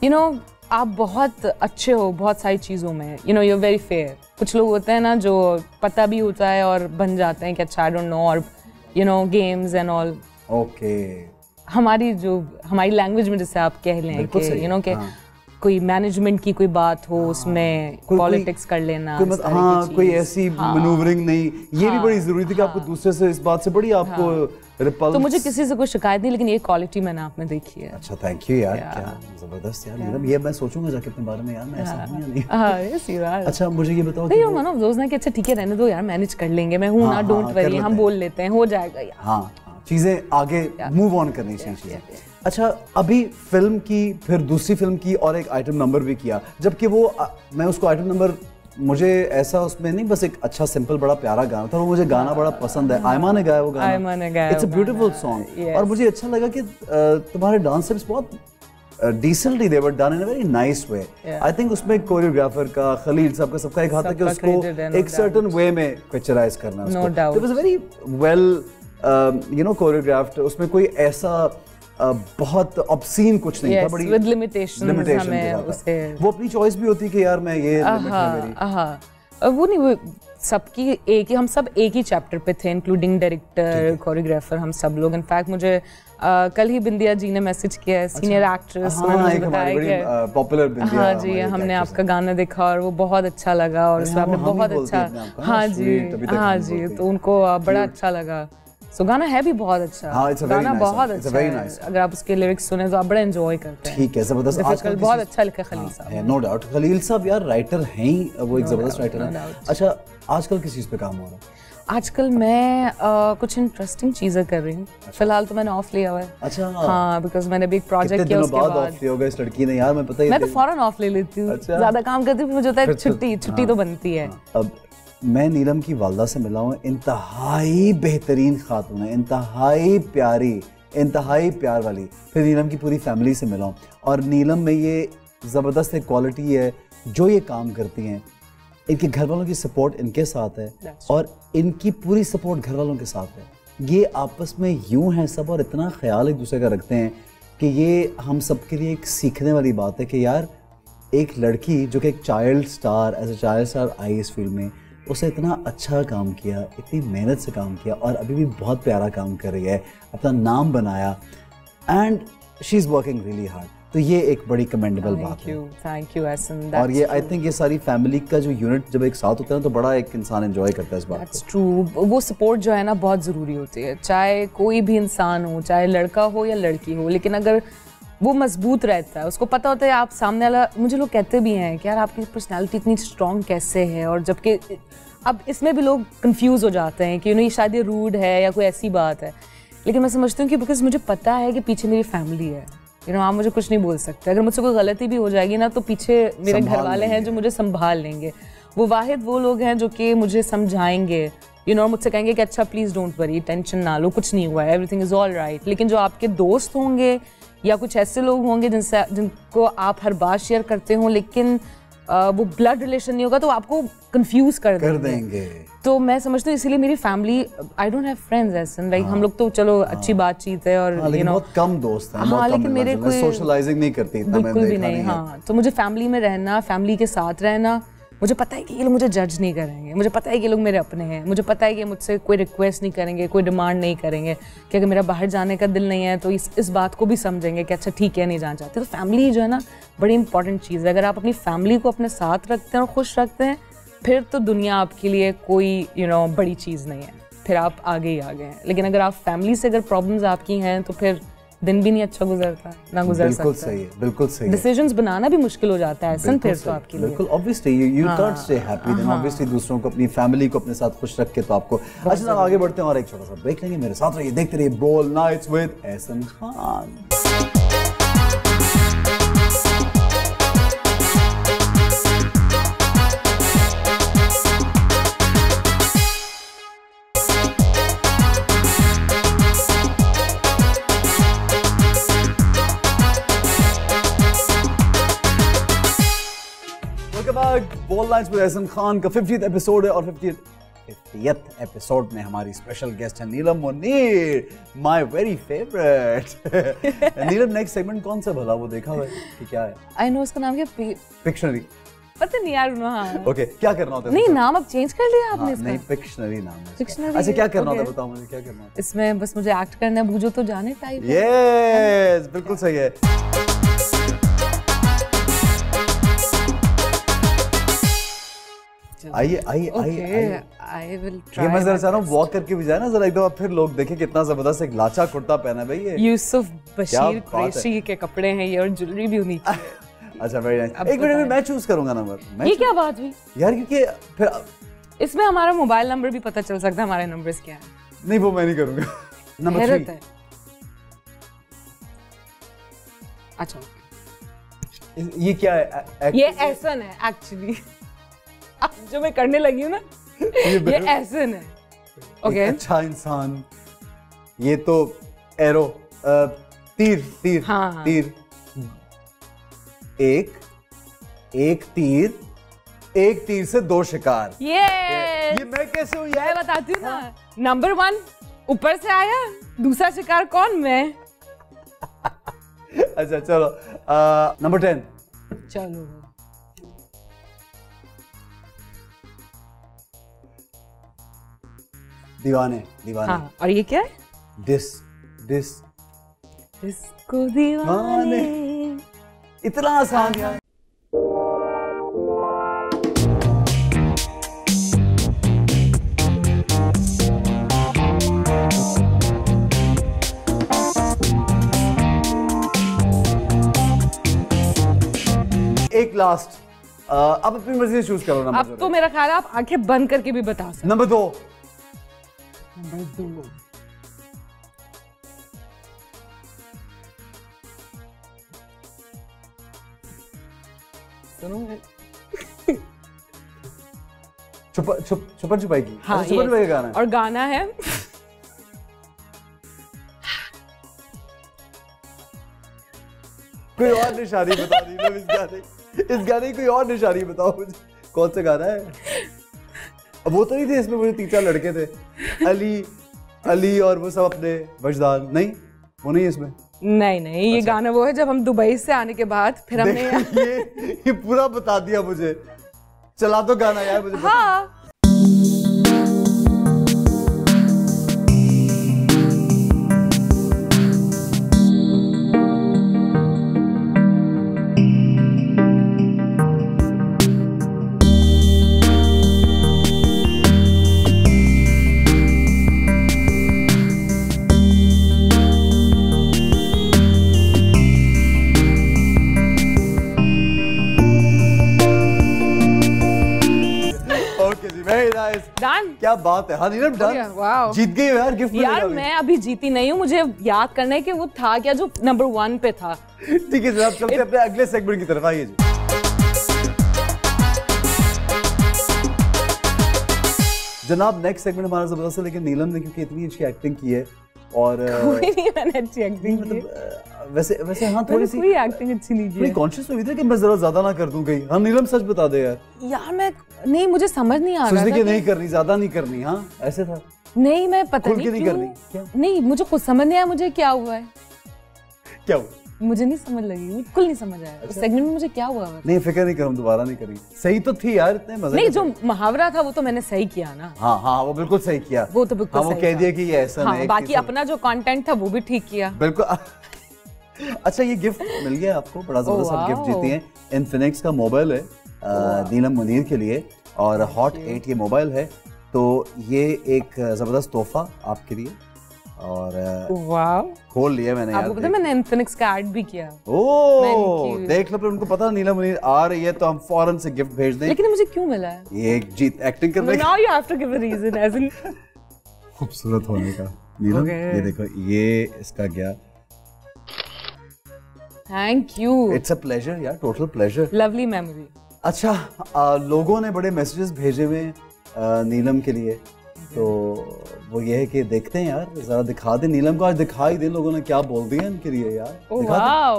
यू नो आप बहुत अच्छे हो बहुत सारी चीज़ों में, you know you are very fair. कुछ लोग होते हैं ना जो पता भी होता है और बन जाते हैं कि अच्छा आई डोंट नो, और you know games and all. Okay हमारी लैंग्वेज में जैसे आप कह लें कि यू नो कि कोई मैनेजमेंट की कोई बात हो उसमें पॉलिटिक्स कर लेना, हाँ कोई ऐसी मैनूवरिंग नहीं, ये भी बड़ी जरूरी थी कि आपको दूसरे से इस बात से बड़ी आपको रिपल्स। तो मुझे किसी से कोई शिकायत नहीं, लेकिन ये क्वालिटी मैंने आप में देखी है। अच्छा थैंक यू यार, क्या जबरदस्त यार। मतलब ये मैं सोचूंगा जाके अपने बारे में यार, मैं ऐसा हूं या नहीं? हां यस यू आर। अच्छा मुझे ये बताओ कि वन ऑफ दोस ना कि अच्छा ठीक है रहने दो यार, मैनेज कर लेंगे, मैं हूं ना, डोंट वरी, हम बोल लेते हैं, हो जाएगा यार। हां चीजें आगे मूव ऑन करनी चाहिए। अच्छा अभी फिल्म की, फिर दूसरी फिल्म की और एक आइटम नंबर भी किया, जबकि वो मैं उसको आइटम नंबर, मुझे ऐसा उसमें नहीं बस एक अच्छा सिंपल बड़ा प्यारा गाना था, वो मुझे गाना बड़ा पसंद है। आयमा ने गाया वो गाना, इट्स अ ब्यूटीफुल सॉन्ग। और मुझे अच्छा लगा कि तुम्हारे डांस स्टेप्स बहुत decently they were done in a very nice way. I think उसमें कोरियोग्राफर का, खलील साहब का, सबका एक हाथ है कि उसको एक सर्टेन वे में पिक्चराइज करना। It was very well you know choreographed. उसमें कोई ऐसा बहुत ऑब्सीन कुछ नहीं था, बड़ी विद लिमिटेशंस हमें उसे, वो अपनी चॉइस भी होती कि यार मैं ये लिमिट है मेरी। वो नहीं, वो सबकी एक ही, हम सब एक ही चैप्टर पे थे इंक्लूडिंग डायरेक्टर, कोरियोग्राफर, हम सब लोग। इनफैक्ट मुझे कल ही बिंदिया जी ने मैसेज किया, सीनियर एक्ट्रेस, उन्होंने बताया कि पॉपुलर बिंदिया, हाँ जी हमने आपका गाना देखा और वो बहुत अच्छा लगा, और उसमें आपने बहुत अच्छा, हाँ जी तो उनको बड़ा अच्छा लगा। सो गाना है भी बहुत अच्छा, गाना बहुत अच्छा है, अगर आप उसके लिरिक्स सुने तो आप बड़ा एंजॉय करते हैं। ठीक है जबरदस्त, आजकल बहुत अच्छा लिखा खलील साहब है, नो डाउट। खलील साहब यार राइटर हैं ही, वो एक जबरदस्त राइटर है। अच्छा आजकल किस चीज़ पे काम हो रहा है? आजकल मैं कुछ इंटरेस्टिंग चीज़ें कर रही हूँ। फिलहाल तो मैंने ऑफ लिया हुआ है। अच्छा हाँ, बिकॉज मैंने भी एक प्रोजेक्ट किया, उसके बाद ऑफ लिया होगा इस लड़की ने यार, मैं पता ही मैं तो फौरन ऑफ ले लेती हूँ। ज़्यादा काम करती हूँ, मुझे होता है छुट्टी तो बनती है। अब मैं नीलम की वालदा से मिला हूँ, इंतहाई बेहतरीन खातून है, इंतहाई प्यारी, इंतहाई प्यार वाली। फिर नीलम की पूरी फैमिली से मिला हूँ, और नीलम में ये ज़बरदस्त एक क्वालिटी है, जो ये काम करती हैं, इनके घर वालों की सपोर्ट इनके साथ है और इनकी पूरी सपोर्ट घर वालों के साथ है। ये आपस में यूं हैं सब, और इतना ख्याल एक दूसरे का रखते हैं कि ये हम सब के लिए एक सीखने वाली बात है कि यार एक लड़की जो कि एक child star, as a child star आई इस फील्ड में, उसे इतना अच्छा काम किया, इतनी मेहनत से काम किया, और अभी भी बहुत प्यारा काम कर रही है, अपना नाम बनाया, and she is working really hard. तो ये एक बड़ी कमेंडेबल बात है। Thank you Ehsan. और ये आई थिंक ये सारी फैमिली का जो यूनिट जब एक साथ होता है तो बड़ा एक इंसान एंजॉय करता है इस बात को। ट्रू, वो सपोर्ट जो है ना बहुत ज़रूरी होती है, चाहे कोई भी इंसान हो, चाहे लड़का हो या लड़की हो, लेकिन अगर वो मजबूत रहता है, उसको पता होता है आप सामने वाला, मुझे लोग कहते भी हैं कि यार आपकी पर्सनैलिटी इतनी स्ट्रॉन्ग कैसे है, और जबकि अब इसमें भी लोग कंफ्यूज हो जाते हैं कि नहीं शायद ये रूड है या कोई ऐसी बात है, लेकिन मैं समझती हूँ कि बिकॉज मुझे पता है कि पीछे मेरी फैमिली है, आप मुझे कुछ नहीं बोल सकते। अगर मुझसे कोई गलती भी हो जाएगी ना तो पीछे मेरे घर वाले हैं जो मुझे संभाल लेंगे। वो वाहिद वो लोग हैं जो कि मुझे समझाएंगे, मुझसे कहेंगे कि अच्छा प्लीज़ डोंट वरी, टेंशन ना लो, कुछ नहीं हुआ है, एवरीथिंग इज़ ऑल राइट। लेकिन जो आपके दोस्त होंगे या कुछ ऐसे लोग होंगे जिनको आप हर बात शेयर करते हो लेकिन वो ब्लड रिलेशन नहीं होगा तो आपको कंफ्यूज कर देंगे। तो मैं समझती हूँ इसीलिए मेरी family, I don't have friends ऐसे, लाइक हम लोग तो चलो अच्छी बातचीत है और बहुत कम दोस्त हैं। हाँ, लेकिन मेरे कोई सोशलाइजिंग नहीं करती इतना, बिल्कुल भी नहीं। हाँ, तो मुझे फैमिली में रहना, फैमिली के साथ रहना, मुझे पता है कि ये लोग मुझे जज नहीं करेंगे, मुझे पता है कि ये लोग मेरे अपने हैं, मुझे पता है कि मुझसे कोई रिक्वेस्ट नहीं करेंगे, कोई डिमांड नहीं करेंगे कि अगर मेरा बाहर जाने का दिल नहीं है तो इस बात को भी समझेंगे कि अच्छा ठीक है नहीं जाना चाहते। तो फैमिली जो है ना बड़ी इंपॉर्टेंट चीज़ है। अगर आप अपनी फैमिली को अपने साथ रखते हैं और खुश रखते हैं फिर तो दुनिया आपके लिए कोई बड़ी चीज़ नहीं है, फिर आप आगे ही आगे हैं। लेकिन अगर आप फैमिली से अगर प्रॉब्लम्स आपकी हैं तो फिर दिन भी नहीं अच्छा गुजरता, ना गुजर सकता। बिल्कुल सही है, बिल्कुल सही है। डिसीजंस बनाना भी मुश्किल हो जाता है ऐसा फिर तो आपके लिए। बिल्कुल obviously you can't stay happy then obviously दूसरों को, अपनी फैमिली को अपने साथ खुश रख के तो आपको। अच्छा आगे बढ़ते हैं और एक छोटा सा ब्रेक लेंगे। मेरे साथ रहिए, देखते रहिए bold nights with Ehsan Khan. Bold nights with Ehsan Khan का 50th एपिसोड है और 50th एपिसोड में हमारी स्पेशल गेस्ट है Neelam Muneer, my very favourite. Neelam next segment कौन सा भला वो देखा हुआ है कि क्या है? आई नो उसका नाम क्या? पिक्शनरी। पता नहीं यार। हाँ ओके क्या करना होता है? नहीं नाम अब चेंज कर लिया आपने इसका? नहीं पिक्शनरी नाम है। पिक्शनरी। अच्छा क्या करना होता है बताओ मुझे, क्या करना होता है इसमें? बस मुझे एक्ट करना है, बूझो तो जाने टाइप। यस बिल्कुल सही है। आइए आइए आइए। आई विल ये ट्राई। मैं जरा चाह रहा हूँ वॉक करके भी जाए ना जरा एक दफा, फिर लोग देखें कितना जबरदस्त एक लाचा कुर्ता पहना है भाई ये। यूसुफ बशीर कुरैशी के कपड़े हैं ये और ज्वेलरी भी होनी चाहिए। अच्छा वेरी नाइस। एक मिनट में मैं चूज करूंगा नंबर। ये क्या बात हुई यार? क्योंकि फिर इसमें हमारा मोबाइल नंबर भी पता चल सकता है हमारे नंबर्स क्या है। नहीं वो मैं नहीं करूंगा। नंबर 3 है। अच्छा ये क्या है? ये एहसन है एक्चुअली। अब जो मैं करने लगी हूँ ना ये एहसन है। ओके अच्छा इंसान। ये तो एरो तीर तीर। हाँ। तीर एक तीर से 2 शिकार। ये मैं कैसे हूँ यार? मैं बताती हूँ ना। नंबर 1 ऊपर से आया, दूसरा शिकार कौन? मैं। अच्छा चलो नंबर 10। चलो दीवाने। हाँ, और ये क्या है? डिस्को दीवाने। इतना आसान यार। एक लास्ट, अब अपनी मर्जी से चूज करो नंबर। अब तो मेरा ख्याल है आप आंखें बंद करके भी बता सकते। नंबर 2। छुपन छुपाई की। हाँ, छुपन छुपाई का गाना है। और गाना है कोई और निशानी बता दी इस गाने की कोई और निशानी बताओ मुझे, कौन सा गाना है? अब वो तो नहीं थे इसमें, मुझे 3-4 लड़के थे, अली और वो सब अपने वजदान। नहीं वो नहीं है इसमें। नहीं ये गाना वो है जब हम दुबई से आने के बाद फिर हमने ये पूरा बता दिया मुझे। चला दो गाना यार मुझे। हाँ क्या बात है। हाँ नीलम डन, वाओ जीत गई हो यार, गिफ्ट मिलेगा यार। अभी। मैं अभी जीती नहीं हूँ, मुझे याद करना है कि वो था क्या जो नंबर 1 पे था। ठीक है जनाब, चलते अपने अगले सेगमेंट की तरफ, आइए जी। जनाब नेक्स्ट सेगमेंट हमारा जबरदस्त है, लेकिन नीलम ने क्योंकि इतनी अच्छी एक्टिंग की है और कोई नहीं, मैंने अच्छी एक्टिंग की। वैसे हाँ थोड़ी सी कोई एक्टिंग अच्छी नहीं की। थोड़ी कॉन्शियस हुई थी कि मैं जरा ज्यादा ना कर दूं कहीं। हाँ नीलम सच बता दे यार। यार मैं नहीं, मुझे समझ नहीं आ रहा था कि नहीं करनी, ज्यादा नहीं करनी। हाँ ऐसे था। नहीं मैं पता नहीं करनी क्या? नहीं मुझे कुछ समझ नहीं आया मुझे क्या हुआ है। क्या हुआ? मुझे नहीं समझ लगी, बिल्कुल नहीं समझ आया। उस सेगमेंट में मुझे क्या हुआ है? नहीं फिक्र नहीं करूँ, दोबारा नहीं करेंगे। सही तो थी यार, इतने मजे नहीं जो मुहावरा था वो तो मैंने सही किया ना। हाँ हाँ वो बिल्कुल सही किया। वो तो बिल्कुल वो कह दिया कि ये ऐसा नहीं। बाकी अपना जो कंटेंट था वो भी ठीक किया बिल्कुल। अच्छा ये गिफ्ट मिल गया आपको, बड़ा जबरदस्त आप गिफ्ट जीती हैं। इन्फिनिक्स का मोबाइल है नीलम मुनीर के लिए और हॉट 8 ये मोबाइल है, तो ये एक जबरदस्त तोहफा आपके लिए। और वाह खोल लिया मैंने यार। आपको पता है मैंने इन्फिनिक्स का ऐड भी किया। ओह देख लो, पर उनको पता नीलम मुनीर आ रही है तो हम फौरन से गिफ्ट भेज दें। लेकिन मुझे क्यों मिला है? ये एक जीत एक्टिंग करने का। Now you have to give a reason as in खूबसूरत होने का। नीलम ये देखो, ये इसका गया। Thank you. It's a pleasure यार, टोटल प्लेजर। Lovely memory. अच्छा लोगों ने बड़े मैसेजेस भेजे हुए नीलम के लिए, तो वो ये है कि देखते हैं यार, जरा दिखा दे नीलम को, आज दिखाई दे लोगों ने क्या बोल दिया इनके लिए यार।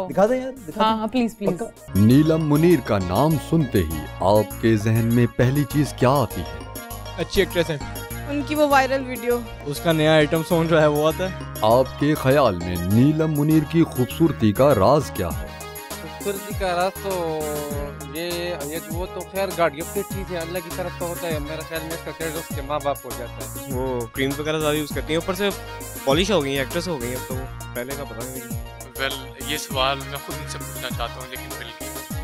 दिखा दे यार। हाँ प्लीज प्लीज। नीलम मुनीर का नाम सुनते ही आपके जहन में पहली चीज क्या आती है? अच्छी एक्ट्रेस है। उनकी वो वायरल वीडियो, उसका नया आइटम सॉन्ग जो है वो आता है। आपके ख्याल में नीलम मुनीर की खूबसूरती का राज क्या है? खूबसूरती का राज तो ये वो तो खैर गॉड गिफ्टेड चीज़ है, अल्लाह की तरफ तो होता है। मेरा ख्याल में इसका क्रेडिट उसके माँ बाप हो जाता है। वो क्रीम वगैरह ज़्यादा यूज़ करती हैं, ऊपर से पॉलिश हो गई है, एक्ट्रेस हो गई है अब तो, पहले का पता नहीं। वेल ये सवाल मैं खुद उनसे पूछना चाहता हूँ, लेकिन मिल गई।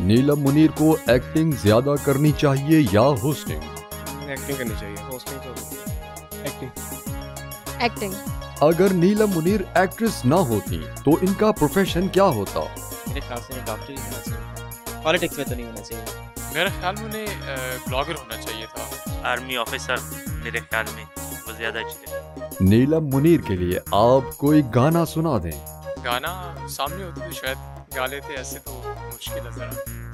नीलम मुनीर को एक्टिंग ज्यादा करनी चाहिए या होस्टिंग? एक्टिंग करनी चाहिए, होस्टिंग तो एक्टिंग। एक्टिंग। अगर नीलम मुनीर एक्ट्रेस ना होती तो इनका प्रोफेशन क्या होता? मेरे ख्याल से डॉक्टर ही होना चाहिए, पॉलिटिक्स में तो नहीं होना चाहिए। मेरे ख्याल में उन्हें ब्लॉगर होना चाहिए था। आर्मी ऑफिसर मेरे ख्याल में वो ज़्यादा अच्छी थे। नीलम मुनीर के लिए आप कोई गाना सुना दें। गाना सामने होती तो शायद गा लेते, ऐसे तो मुश्किल है ज़रा।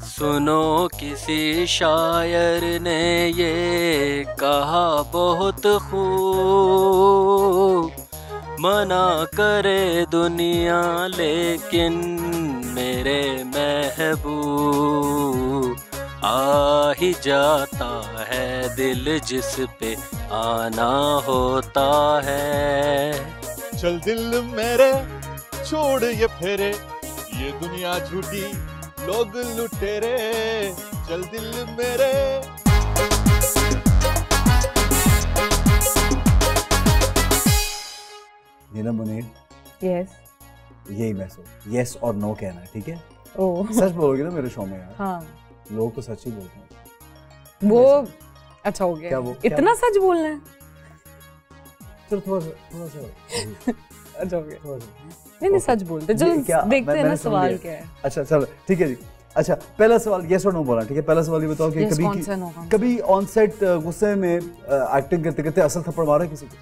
सुनो किसी शायर ने ये कहा बहुत खूब, मना करे दुनिया लेकिन मेरे महबूब, आ ही जाता है दिल जिस पे आना होता है। चल दिल मेरे छोड़ ये फेरे, ये दुनिया झूठी लोग लुटेरे, चल दिल मेरे। नीलम मुनीर, यस यही मैसेज, यस और नो कहना है, ठीक है? ओह सच बोलोगे ना मेरे शो में यार? हाँ लोग तो सच ही बोलते हैं। वो अच्छा हो गया। क्या वो इतना सच बोलना है? चलो थोड़ा सा अच्छा हो गया। नहीं सच बोलते। चलो देखते हैं ना सवाल क्या है। अच्छा चलो ठीक है जी। अच्छा पहला सवाल यस और नो बोला, ठीक है? पहला सवाल ये बताओ कि कभी ऑन सेट गुस्से में एक्टिंग करते करते असल थप्पड़ मारा किसी को?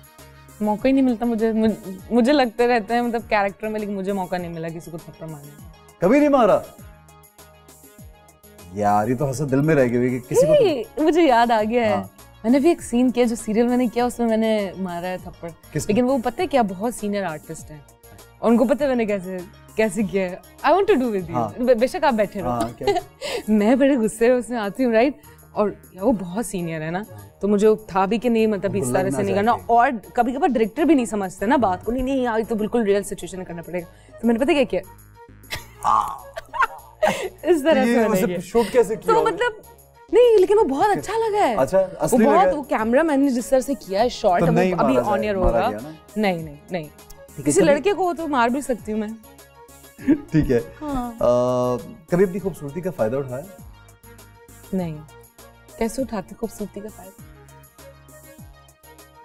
मौका ही नहीं मिलता मुझे लगते रहते हैं मतलब कैरेक्टर में, लेकिन मुझे मौका नहीं मिला किसी को थप्पड़ मारने का। कभी नहीं मारा यार? ये तो हंस दिल में रह गई कि किसी को। मुझे याद आ गया है, मैंने भी एक सीन किया जो सीरियल मैंने किया, उसमें मैंने मारा है थप्पड़। लेकिन वो पता है क्या, बहुत सीनियर आर्टिस्ट हैं और उनको पता है मैंने कैसे किया है। I want to do with you, बेशक आप बैठे रहो। मैं बड़े गुस्से में उसमें आती हूँ राइट, और वो बहुत सीनियर है ना, तो मुझे था भी कि नहीं मतलब इस तरह से नहीं करना। और कभी कभार डायरेक्टर भी नहीं समझते ना बात को, नहीं यार तो बिल्कुल रियल सिचुएशन करना पड़ेगा। तो मैंने पता क्या किया, इस तरह से मैंने शूट कैसे किया? तो मतलब नहीं, लेकिन वो बहुत अच्छा लगा है। अच्छा असली वो बहुत, वो कैमरा मैन ने जिस तरह से किया है शॉट, तो अभी ऑन एयर होगा। नहीं किसी लड़के को तो मार भी सकती हूँ मैं। ठीक है। कभी अपनी खूबसूरती का फायदा उठाया? नहीं। कैसे उठाती खूबसूरती का फायदा?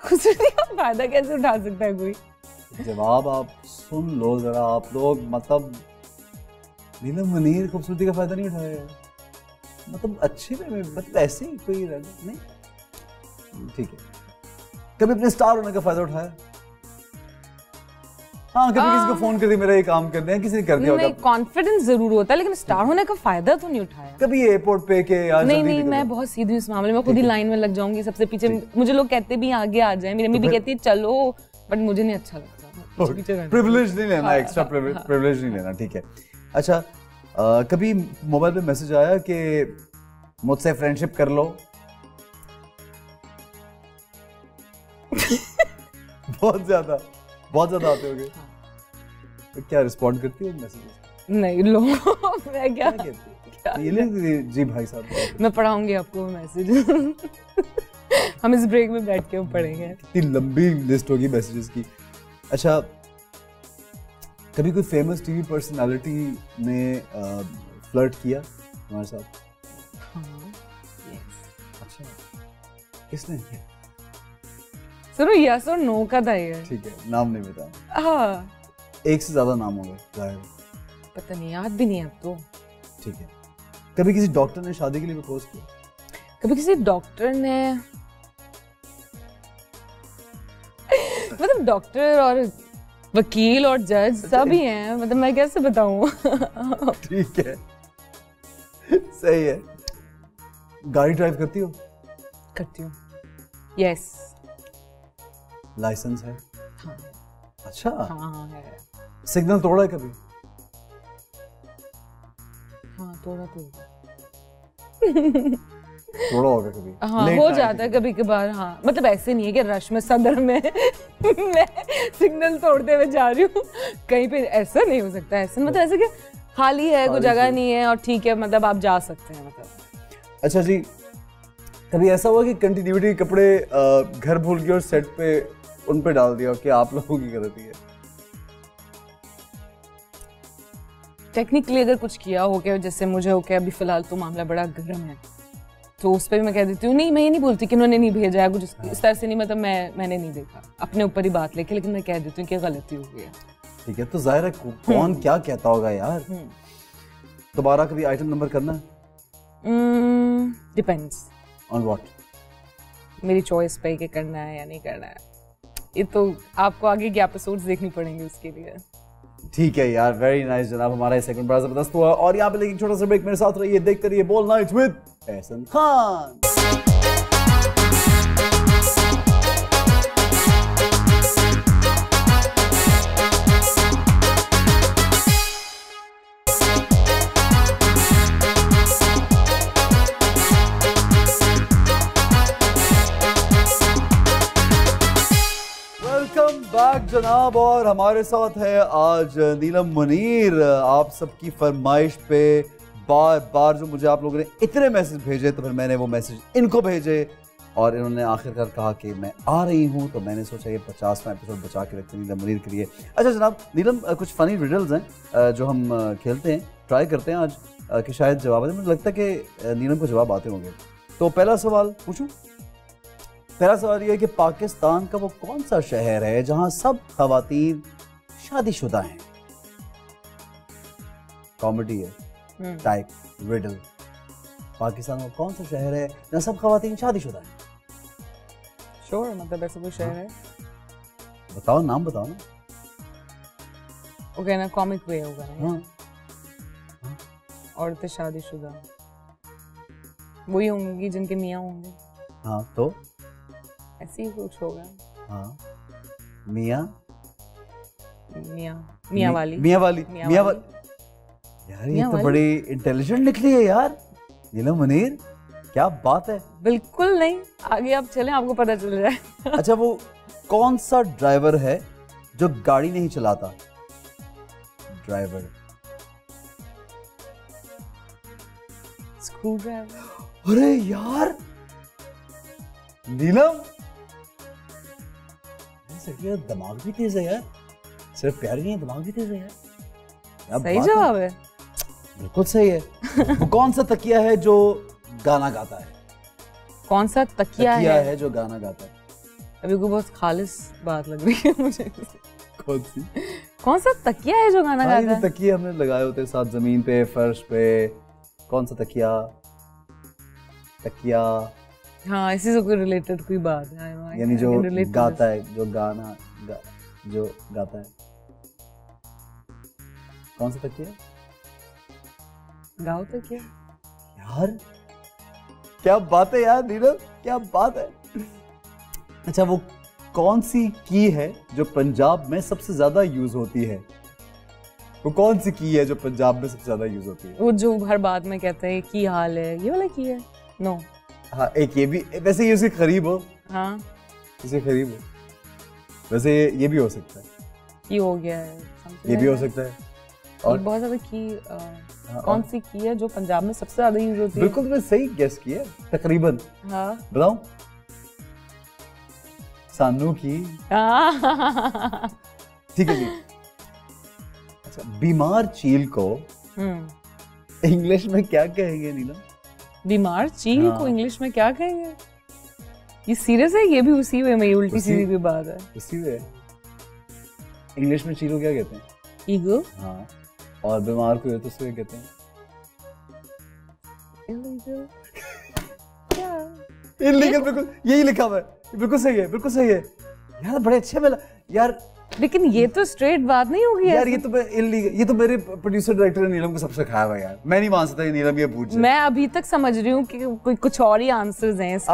खूबसूरती का फायदा कैसे उठा सकता है कोई? जवाब आप सुन लो जरा, आप लोग। मतलब नीलम मुनीर खूबसूरती का फायदा नहीं उठाया, मतलब अच्छे में, मतलब ऐसे ही कोई नहीं। ठीक है कभी अपने स्टार होने का फायदा उठाया? हाँ, कभी किसी को फोन कर दिया मेरा ये काम कर दें, किसी ने कर दिया होगा। नहीं, कॉन्फिडेंस जरूर होता है, लेकिन स्टार होने का फायदा तो नहीं उठाया। कभी एयरपोर्ट पे के यार नहीं, मैं बहुत सीधी हूँ इस मामले में, खुद ही लाइन में लग जाऊंगी सबसे पीछे। मुझे लोग कहते भी आगे आ जाए, मेरी अम्मी भी कहती है चलो, बट मुझे नहीं अच्छा लगता। प्रिविलेज नहीं लेना, एक्स्ट्रा प्रिविलेज नहीं लेना, ठीक है। अच्छा, कभी मोबाइल पे मैसेज आया कि मुझसे फ्रेंडशिप कर लो? बहुत ज्यादा आते होंगे। तो क्या रिस्पॉन्ड करती हो मैसेजेस? नहीं लो, मैं क्या ये ले जी भाई साहब, मैं पढ़ाऊंगी आपको मैसेज। हम इस ब्रेक में बैठ के पढ़ेंगे। कितनी लंबी लिस्ट होगी मैसेजेस की। अच्छा, कभी कोई फेमस टीवी पर्सनालिटी ने फ्लर्ट किया तुम्हारे साथ? हाँ, अच्छा, किसने? सुनो, यस और नो का था ये। ठीक है, नाम नहीं बता। हाँ, एक से ज्यादा नाम होंगे जाहिर। पता नहीं, याद भी नहीं है अब तो। ठीक है। कभी किसी डॉक्टर ने शादी के लिए प्रपोज किया? कभी किसी डॉक्टर ने मतलब डॉक्टर और वकील और जज सब ही हैं, मतलब मैं कैसे बताऊं। ठीक है, सही है। गाड़ी ड्राइव करती हो? करती हूँ। यस। लाइसेंस है? हाँ। अच्छा। हाँ है। सिग्नल तोड़ा है कभी? हाँ, तोड़ा तो तोड़ा होगा कभी? हाँ, हो जाता है कभी कभार। हाँ, मतलब ऐसे नहीं है कि रश में सदर में मैं सिग्नल तोड़ते हुए जा रही हूँ कहीं पे, ऐसा नहीं हो सकता। ऐसा मतलब ऐसे कि खाली है, कोई जगह नहीं है और ठीक है, मतलब आप जा सकते हैं मतलब। अच्छा जी, कभी ऐसा हुआ कि कंटिन्यूटी कपड़े घर भूल गए और सेट पे उन पे डाल दिया कि आप लोगों की गलती है? टेक्निकली अगर कुछ किया हो क्या, जैसे मुझे हो क्या, अभी फिलहाल तो मामला बड़ा गर्म है, तो उस पर भी मैं कह देती हूँ नहीं, मैं ये नहीं बोलती कि उन्होंने नहीं भेजा है कुछ इस तरह से नहीं, मतलब मैंने नहीं देखा, अपने ऊपर ही बात लेके, लेकिन मैं कह देती हूँ कि गलती हो गई है। ठीक है, तो जाहिर है कौन क्या कहता होगा यार। दोबारा कभी आइटम नंबर करना है? Depends on what? मेरी चॉइस पे कि करना है या नहीं करना है, ये तो आपको आगे के एपिसोड्स देखनी पड़ेंगे उसके लिए। ठीक है यार, वेरी नाइस जनाब, हमारा सेकंड बड़ा जबरदस्त हुआ। और यहाँ पे लेकिन छोटा सा ब्रेक, मेरे साथ रहिए, देखते रहिए bold nights with Ehsan Khan. Back जनाब, और हमारे साथ है आज नीलम मुनीर। आप सबकी फरमाइश पे बार बार जो मुझे आप लोगों ने इतने मैसेज भेजे, तो फिर मैंने वो मैसेज इनको भेजे और इन्होंने आखिरकार कहा कि मैं आ रही हूँ, तो मैंने सोचा ये 50वां एपिसोड बचा के रखते हैं नीलम मुनीर के लिए। अच्छा जनाब, नीलम कुछ फनी रिडल्स हैं जो हम खेलते हैं, ट्राई करते हैं आज कि शायद जवाब आए। मुझे लगता है कि नीलम को जवाब आते होंगे। तो पहला सवाल पूछूं? पहला सवाल ये है कि पाकिस्तान का वो कौन सा शहर है जहां सब खवातीन शादीशुदा हैं? कॉमेडी है, टाइप रिडल। पाकिस्तान का कौन सा शहर है जहां सब खवातीन शादीशुदा हैं? श्योर, मतलब ऐसा कोई शहर है? बताओ, नाम बताओ ना। ओके ना, कॉमिक वे होगा ना। हाँ। औरतें शादीशुदा वही होंगी जिनके मियाँ होंगे। हाँ, तो ऐसे ही कुछ होगा। हाँ, मियाँ वाली। यार ये तो बड़ी इंटेलिजेंट निकली है यार नीलम मुनीर, क्या बात है। बिल्कुल नहीं, आगे आप चलें, आपको पता चल जाए। अच्छा, वो कौन सा ड्राइवर है जो गाड़ी नहीं चलाता? Driver, screw driver. अरे यार नीलम, दिमाग भी तेज है यार, सिर्फ प्यार नहीं है, दिमाग भी तेज है यार। सही जवाब है, बिल्कुल सही है। वो कौन सा तकिया है जो गाना गाता है? कौन सा तकिया है जो गाना गाता है? अभी को बहुत खालिस बात लग रही है मुझे। कौन सी? कौन सा तकिया है जो गाना गाता है? तकिए हमने लगाए होते हैं साथ जमीन पे, फर्श पे। कौन सा तकिया? हाँ, इसी से कोई रिलेटेड कोई बात है। यानी जो गाता है, जो गाना जो गाता है, कौन सा तकिया? गाओ तकिया। यार क्या बात है यार नीरव, क्या बात है। अच्छा, वो कौन सी की है जो पंजाब में सबसे ज्यादा यूज होती है? वो कौन सी की है जो पंजाब में सबसे ज्यादा यूज होती है? वो जो हर बात में कहते हैं की हाल है, ये वाला की है? नो। हाँ, एक ये भी, वैसे ये उसके करीब हो। हाँ, इसके करीब हो। वैसे ये भी हो सकता है, की हो गया है, ये भी हो सकता है। और बहुत ज्यादा की कौन सी की है जो पंजाब में सबसे ज्यादा यूज होती है? बिल्कुल, तुमने सही गेस किया तकरीबन। हाँ, बताओ। सानू की। ठीक है जी। अच्छा, बीमार चील को इंग्लिश में क्या कहेंगे नीलम? बीमार चील को इंग्लिश में क्या कहेंगे? ये सीरियस है? ये भी उसी वे में, उल्टी सीधी भी बात है। उसी वे। इंग्लिश में चील को क्या कहते हैं? ईगो। हाँ, और बीमार को तो उसको कहते हैं इलीगल। बिल्कुल यही लिखा हुआ है, बिल्कुल सही है, बिल्कुल सही है यार। बड़े अच्छे मिला यार। लेकिन ये तो स्ट्रेट बात नहीं होगी यार। ये तो मैं इलीगल, ये तो मेरे प्रोड्यूसर डायरेक्टर नीलम को सबसे खाया हुआ यार। मैं नहीं मान सकता नीलम ये पूछ। मैं अभी तक समझ रही हूँ कि कोई कुछ और ही आंसर्स हैं इसके।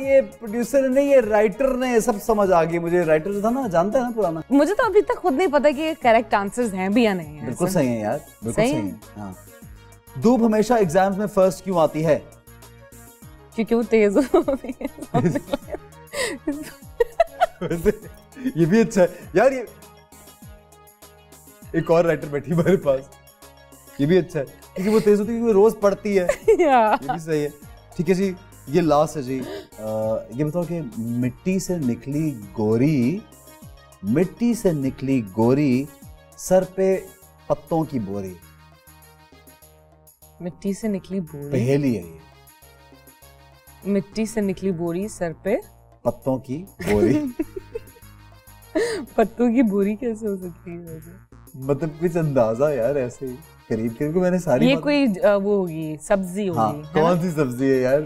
ये प्रोड्यूसर नहीं, ये राइटर ने सब समझ आ गई मुझे। राइटर जो था ना, जानता है ना पुराना। मुझे तो अभी तक खुद नहीं पता कि ये करेक्ट आंसर्स हैं भी या नहीं है। बिल्कुल सही है यार, बिल्कुल सही है। हाँ। धूप हमेशा एग्जाम्स में फर्स्ट क्यों आती है? क्योंकि वो तेज होती है। ये भी अच्छा है यार। ये एक और राइटर बैठी हमारे पास, ये भी अच्छा है क्योंकि वो तेज होती है, क्योंकि वो रोज पढ़ती है। ये भी सही है। ठीक है जी, ये लास्ट है जी। ये बताओ कि मिट्टी से निकली गोरी सर पे पत्तों की बोरी। मिट्टी से निकली बोरी, पहेली है ये। मिट्टी से निकली बोरी सर पे पत्तों की बोरी। पत्तों की बोरी कैसे हो सकती है वैसे? मतलब कुछ अंदाजा यार, ऐसे ही करीब करीब को मैंने सारी। ये कोई वो होगी, सब्जी होगी। हाँ, कौन सी सब्जी है यार?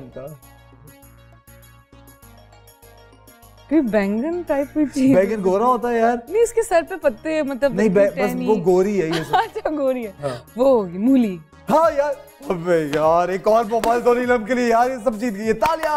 कोई बैंगन टाइप की चीज। बैंगन गोरा होता है यार? नहीं, इसके सर पे पत्ते, मतलब नहीं, बस वो गोरी है ये सब। अच्छा, गोरी है। हाँ। वो होगी मूली। हाँ यार। अबे यार, एक और मोबाइल तो नीलम के लिए यार, ये सब जीत गई। तालियां।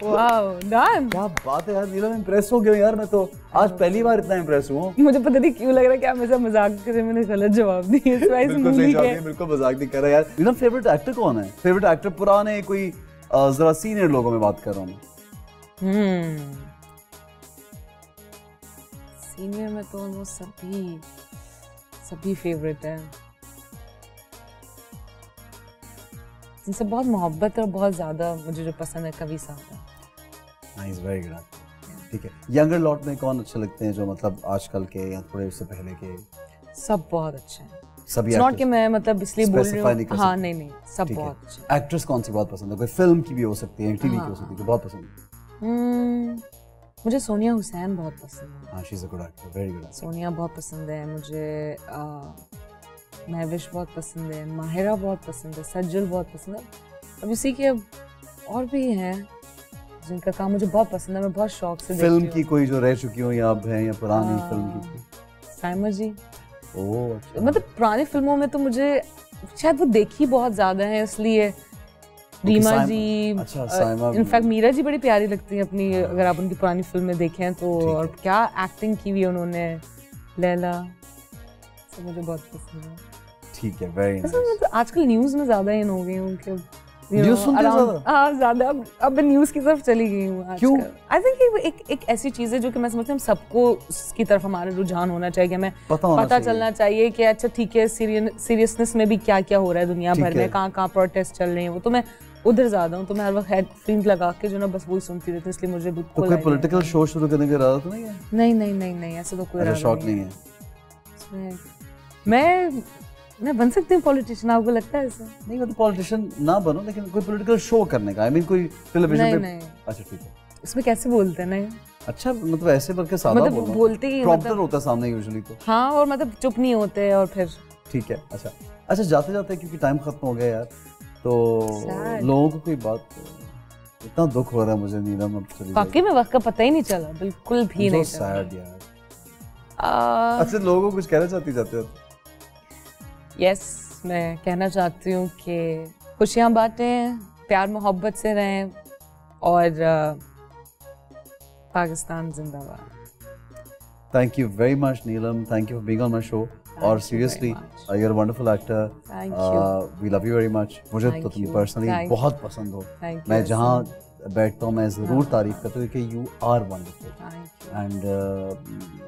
Wow, done. क्या बात है यार नीलम, इम्प्रेस हो गया यार। मैं तो आज पहली बार इतना इम्प्रेस हुआ। मुझे पता नहीं क्यों लग रहा है कि आप मेरे साथ मजाक कर रहे हैं, मैंने गलत जवाब दिया। बिल्कुल सही जवाब दिया, बिल्कुल मजाक नहीं कर रहा यार। नीलम, फेवरेट एक्टर कौन है? फेवरेट एक्टर पुराने, कोई जरा सीनियर लोगों में बात कर रहा हूँ। सीनियर में तो वो सभी फेवरेट है, जिनसे बहुत मोहब्बत और बहुत ज्यादा मुझे जो पसंद है, कवि साहब। Nice, very good. ठीक है, यंगर लॉट में कौन अच्छे लगते हैं, जो मतलब आजकल के या थोड़े उससे पहले के? सब बहुत अच्छे हैं। सभी नॉट कि मैं मतलब इसलिए बोल रही हूँ। हाँ, नहीं, सब बहुत अच्छे। एक्ट्रेस कौन सी बहुत पसंद है? कोई फिल्म की भी हो सकती है, टीवी की हो सकती है, जो बहुत पसंद है? मुझे सोनिया हुसैन बहुत पसंद है। हाँ, she is a good actor, very good. Sonia बहुत पसंद है मुझे। महविश बहुत पसंद है, माहिरा बहुत पसंद है, सज्जल बहुत पसंद है। अब इसी के और भी हैं जिनका काम मुझे बहुत पसंद है, मैं बहुत शौक से देखती हूँ। फिल्म की कोई जो रह चुकी हो या अब है, या पुरानी फिल्म की? साइमा जी। ओह अच्छा। मतलब पुरानी फिल्मों में तो मुझे शायद वो देखी बहुत ज्यादा है, इसलिए रीमा जी। अच्छा, साइमा। इनफैक्ट मीरा जी बड़ी प्यारी लगती है अपनी, अगर आप उनकी पुरानी फिल्में देखें तो। और क्या एक्टिंग की हुई उन्होंने, लैला, सब मुझे बहुत पसंद है। ठीक है, वेरी नाइस। मतलब आजकल न्यूज़ में ज़्यादा इन हो गई हूँ कि न्यूज़ सुनते ज़्यादा? हाँ, ज़्यादा अब मैं न्यूज़ की तरफ चली गई हूँ आजकल। क्यों? आई थिंक एक ऐसी चीज़ है जो कि मैं समझती हूँ सबको उसकी तरफ हमारा रुझान होना चाहिए, कि हमें पता चलना चाहिए कि अच्छा ठीक है, सीरियसनेस में भी क्या क्या हो रहा है दुनिया भर में, कहाँ प्रोटेस्ट चल रहे हैं। वो तो मैं उधर ज़्यादा हूँ, तो मैं हर वक्त हेडफोन्स लगा के जो ना बस वही सुनती रहती हूँ, इसलिए मुझे बिल्कुल। कोई पॉलिटिकल शो शुरू करने का इरादा तो नहीं है? नहीं, ऐसा तो कोई इरादा शौक नहीं है। मैं बन सकती हूँ पॉलिटिशियन, आपको लगता है ऐसा? नहीं, मतलब पॉलिटिशियन ना बनो, लेकिन कोई पॉलिटिकल शो करने का, आई मीन कोई टेलीविजन पे। अच्छा ठीक है। उसमें कैसे बोलते हैं? नहीं, अच्छा, मतलब ऐसे बल्कि सादा मतलब बोलते ही प्रॉम्प्टर होता है सामने यूजुअली तो। हाँ, और मतलब चुप नहीं होते और फिर। ठीक है। अच्छा, जाते जाते क्योंकि टाइम खत्म हो गया यार, तो लोगों को कोई बात इतना दुख हो रहा है मुझे नीलम अब चली वाकई में वक्त का पता ही नहीं चला, बिल्कुल भी नहीं चला। सैड यार। अच्छा लोगों को कुछ कहना चाहती जाते हो? यस, मैं कहना चाहती हूँ कि खुशियाँ बांटें, प्यार मोहब्बत से रहें और पाकिस्तान जिंदाबाद। Thank you very much, Neelam. Thank you for being on my show. और seriously, you're a wonderful actor. Thank you. We love you very much. मुझे तो तुम personally बहुत पसंद हो। मैं जहाँ बैठता हूँ मैं ज़रूर तारीफ करता हूँ कि you are wonderful. And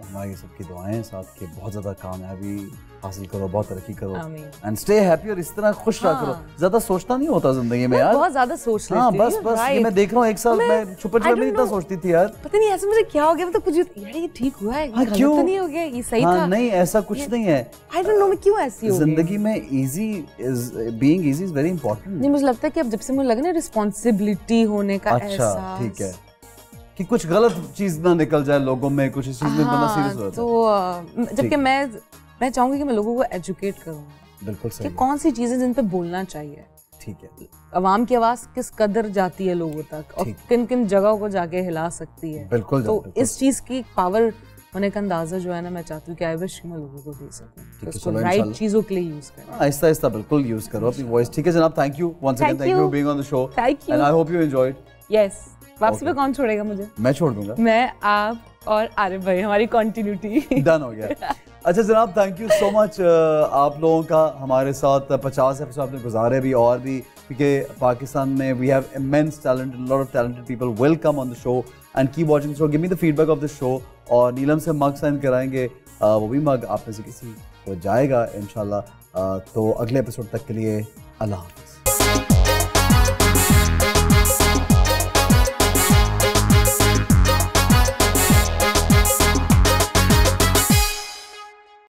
हमारी सबकी दुआएं साथ के बहुत ज़्यादा कामयाबी हासिल करो, बहुत तरक्की करो एंड स्टे हैप्पी और इस तरह खुश रहा करो। ज़्यादा सोचता नहीं होता जिंदगी में यार, बहुत ज़्यादा सोच लेती हूँ। हाँ बस ये मैं देख रहा हूँ एक साल मैं छुपा में इतना सोचती थी यार, पता नहीं ऐसे मुझे क्या हो गया, मतलब कुछ यार ये ठीक हुआ है, गलत तो नहीं हो गया, ये सही था। नहीं ऐसा कुछ नहीं है। I don't know मैं क्यों ऐसी हो गई। जिंदगी में being easy is very important। नहीं मुझे लगता है कि अब जब से मुझे लगा ना रिस्पॉन्सिबिलिटी होने का एहसास, अच्छा ठीक है कि कुछ गलत चीज ना निकल जाए लोगों में, कुछ इस चीज में बंदा सीरियस हो जाता है। तो जबकि मैं चाहूंगी कि मैं लोगों को एजुकेट करूँ, बिल्कुल सही, कि कौन सी चीजें जिन पे बोलना चाहिए। ठीक है, अवाम की आवाज किस कदर जाती है लोगों तक और किन किन जगहों को जाके हिला सकती है। बिल्कुल। तो इस चीज की पावर होने का अंदाजा जो है ना, मैं चाहती हूँ कि आई विश मैं लोगों को दे सकूं, उसको राइट चीजों के लिए यूज करें। आहिस्ता आहिस्ता बिल्कुल यूज करो अपनी वॉइस। ठीक है जनाब, thank you once again, thank you for being on the show and I hope you enjoyed. Yes, वापसी पे कौन छोड़ेगा मुझे? मैं छोड़ दूंगा। मैं, आप और आरिफ भाई, हमारी कंटिन्यूटी डन हो गया। अच्छा जनाब, थैंक यू सो मच आप लोगों का हमारे साथ 50 एपिसोड आपने गुजारे भी और भी, क्योंकि पाकिस्तान में we have immense talent, lot of talented people will come on the show and keep watching the show, give me the feedback of the show. और नीलम से मग साइन कराएंगे, वो भी मग आप में से किसी को जाएगा इंशाल्लाह। तो अगले एपिसोड तक के लिए अल्लाह हाफ़िज़।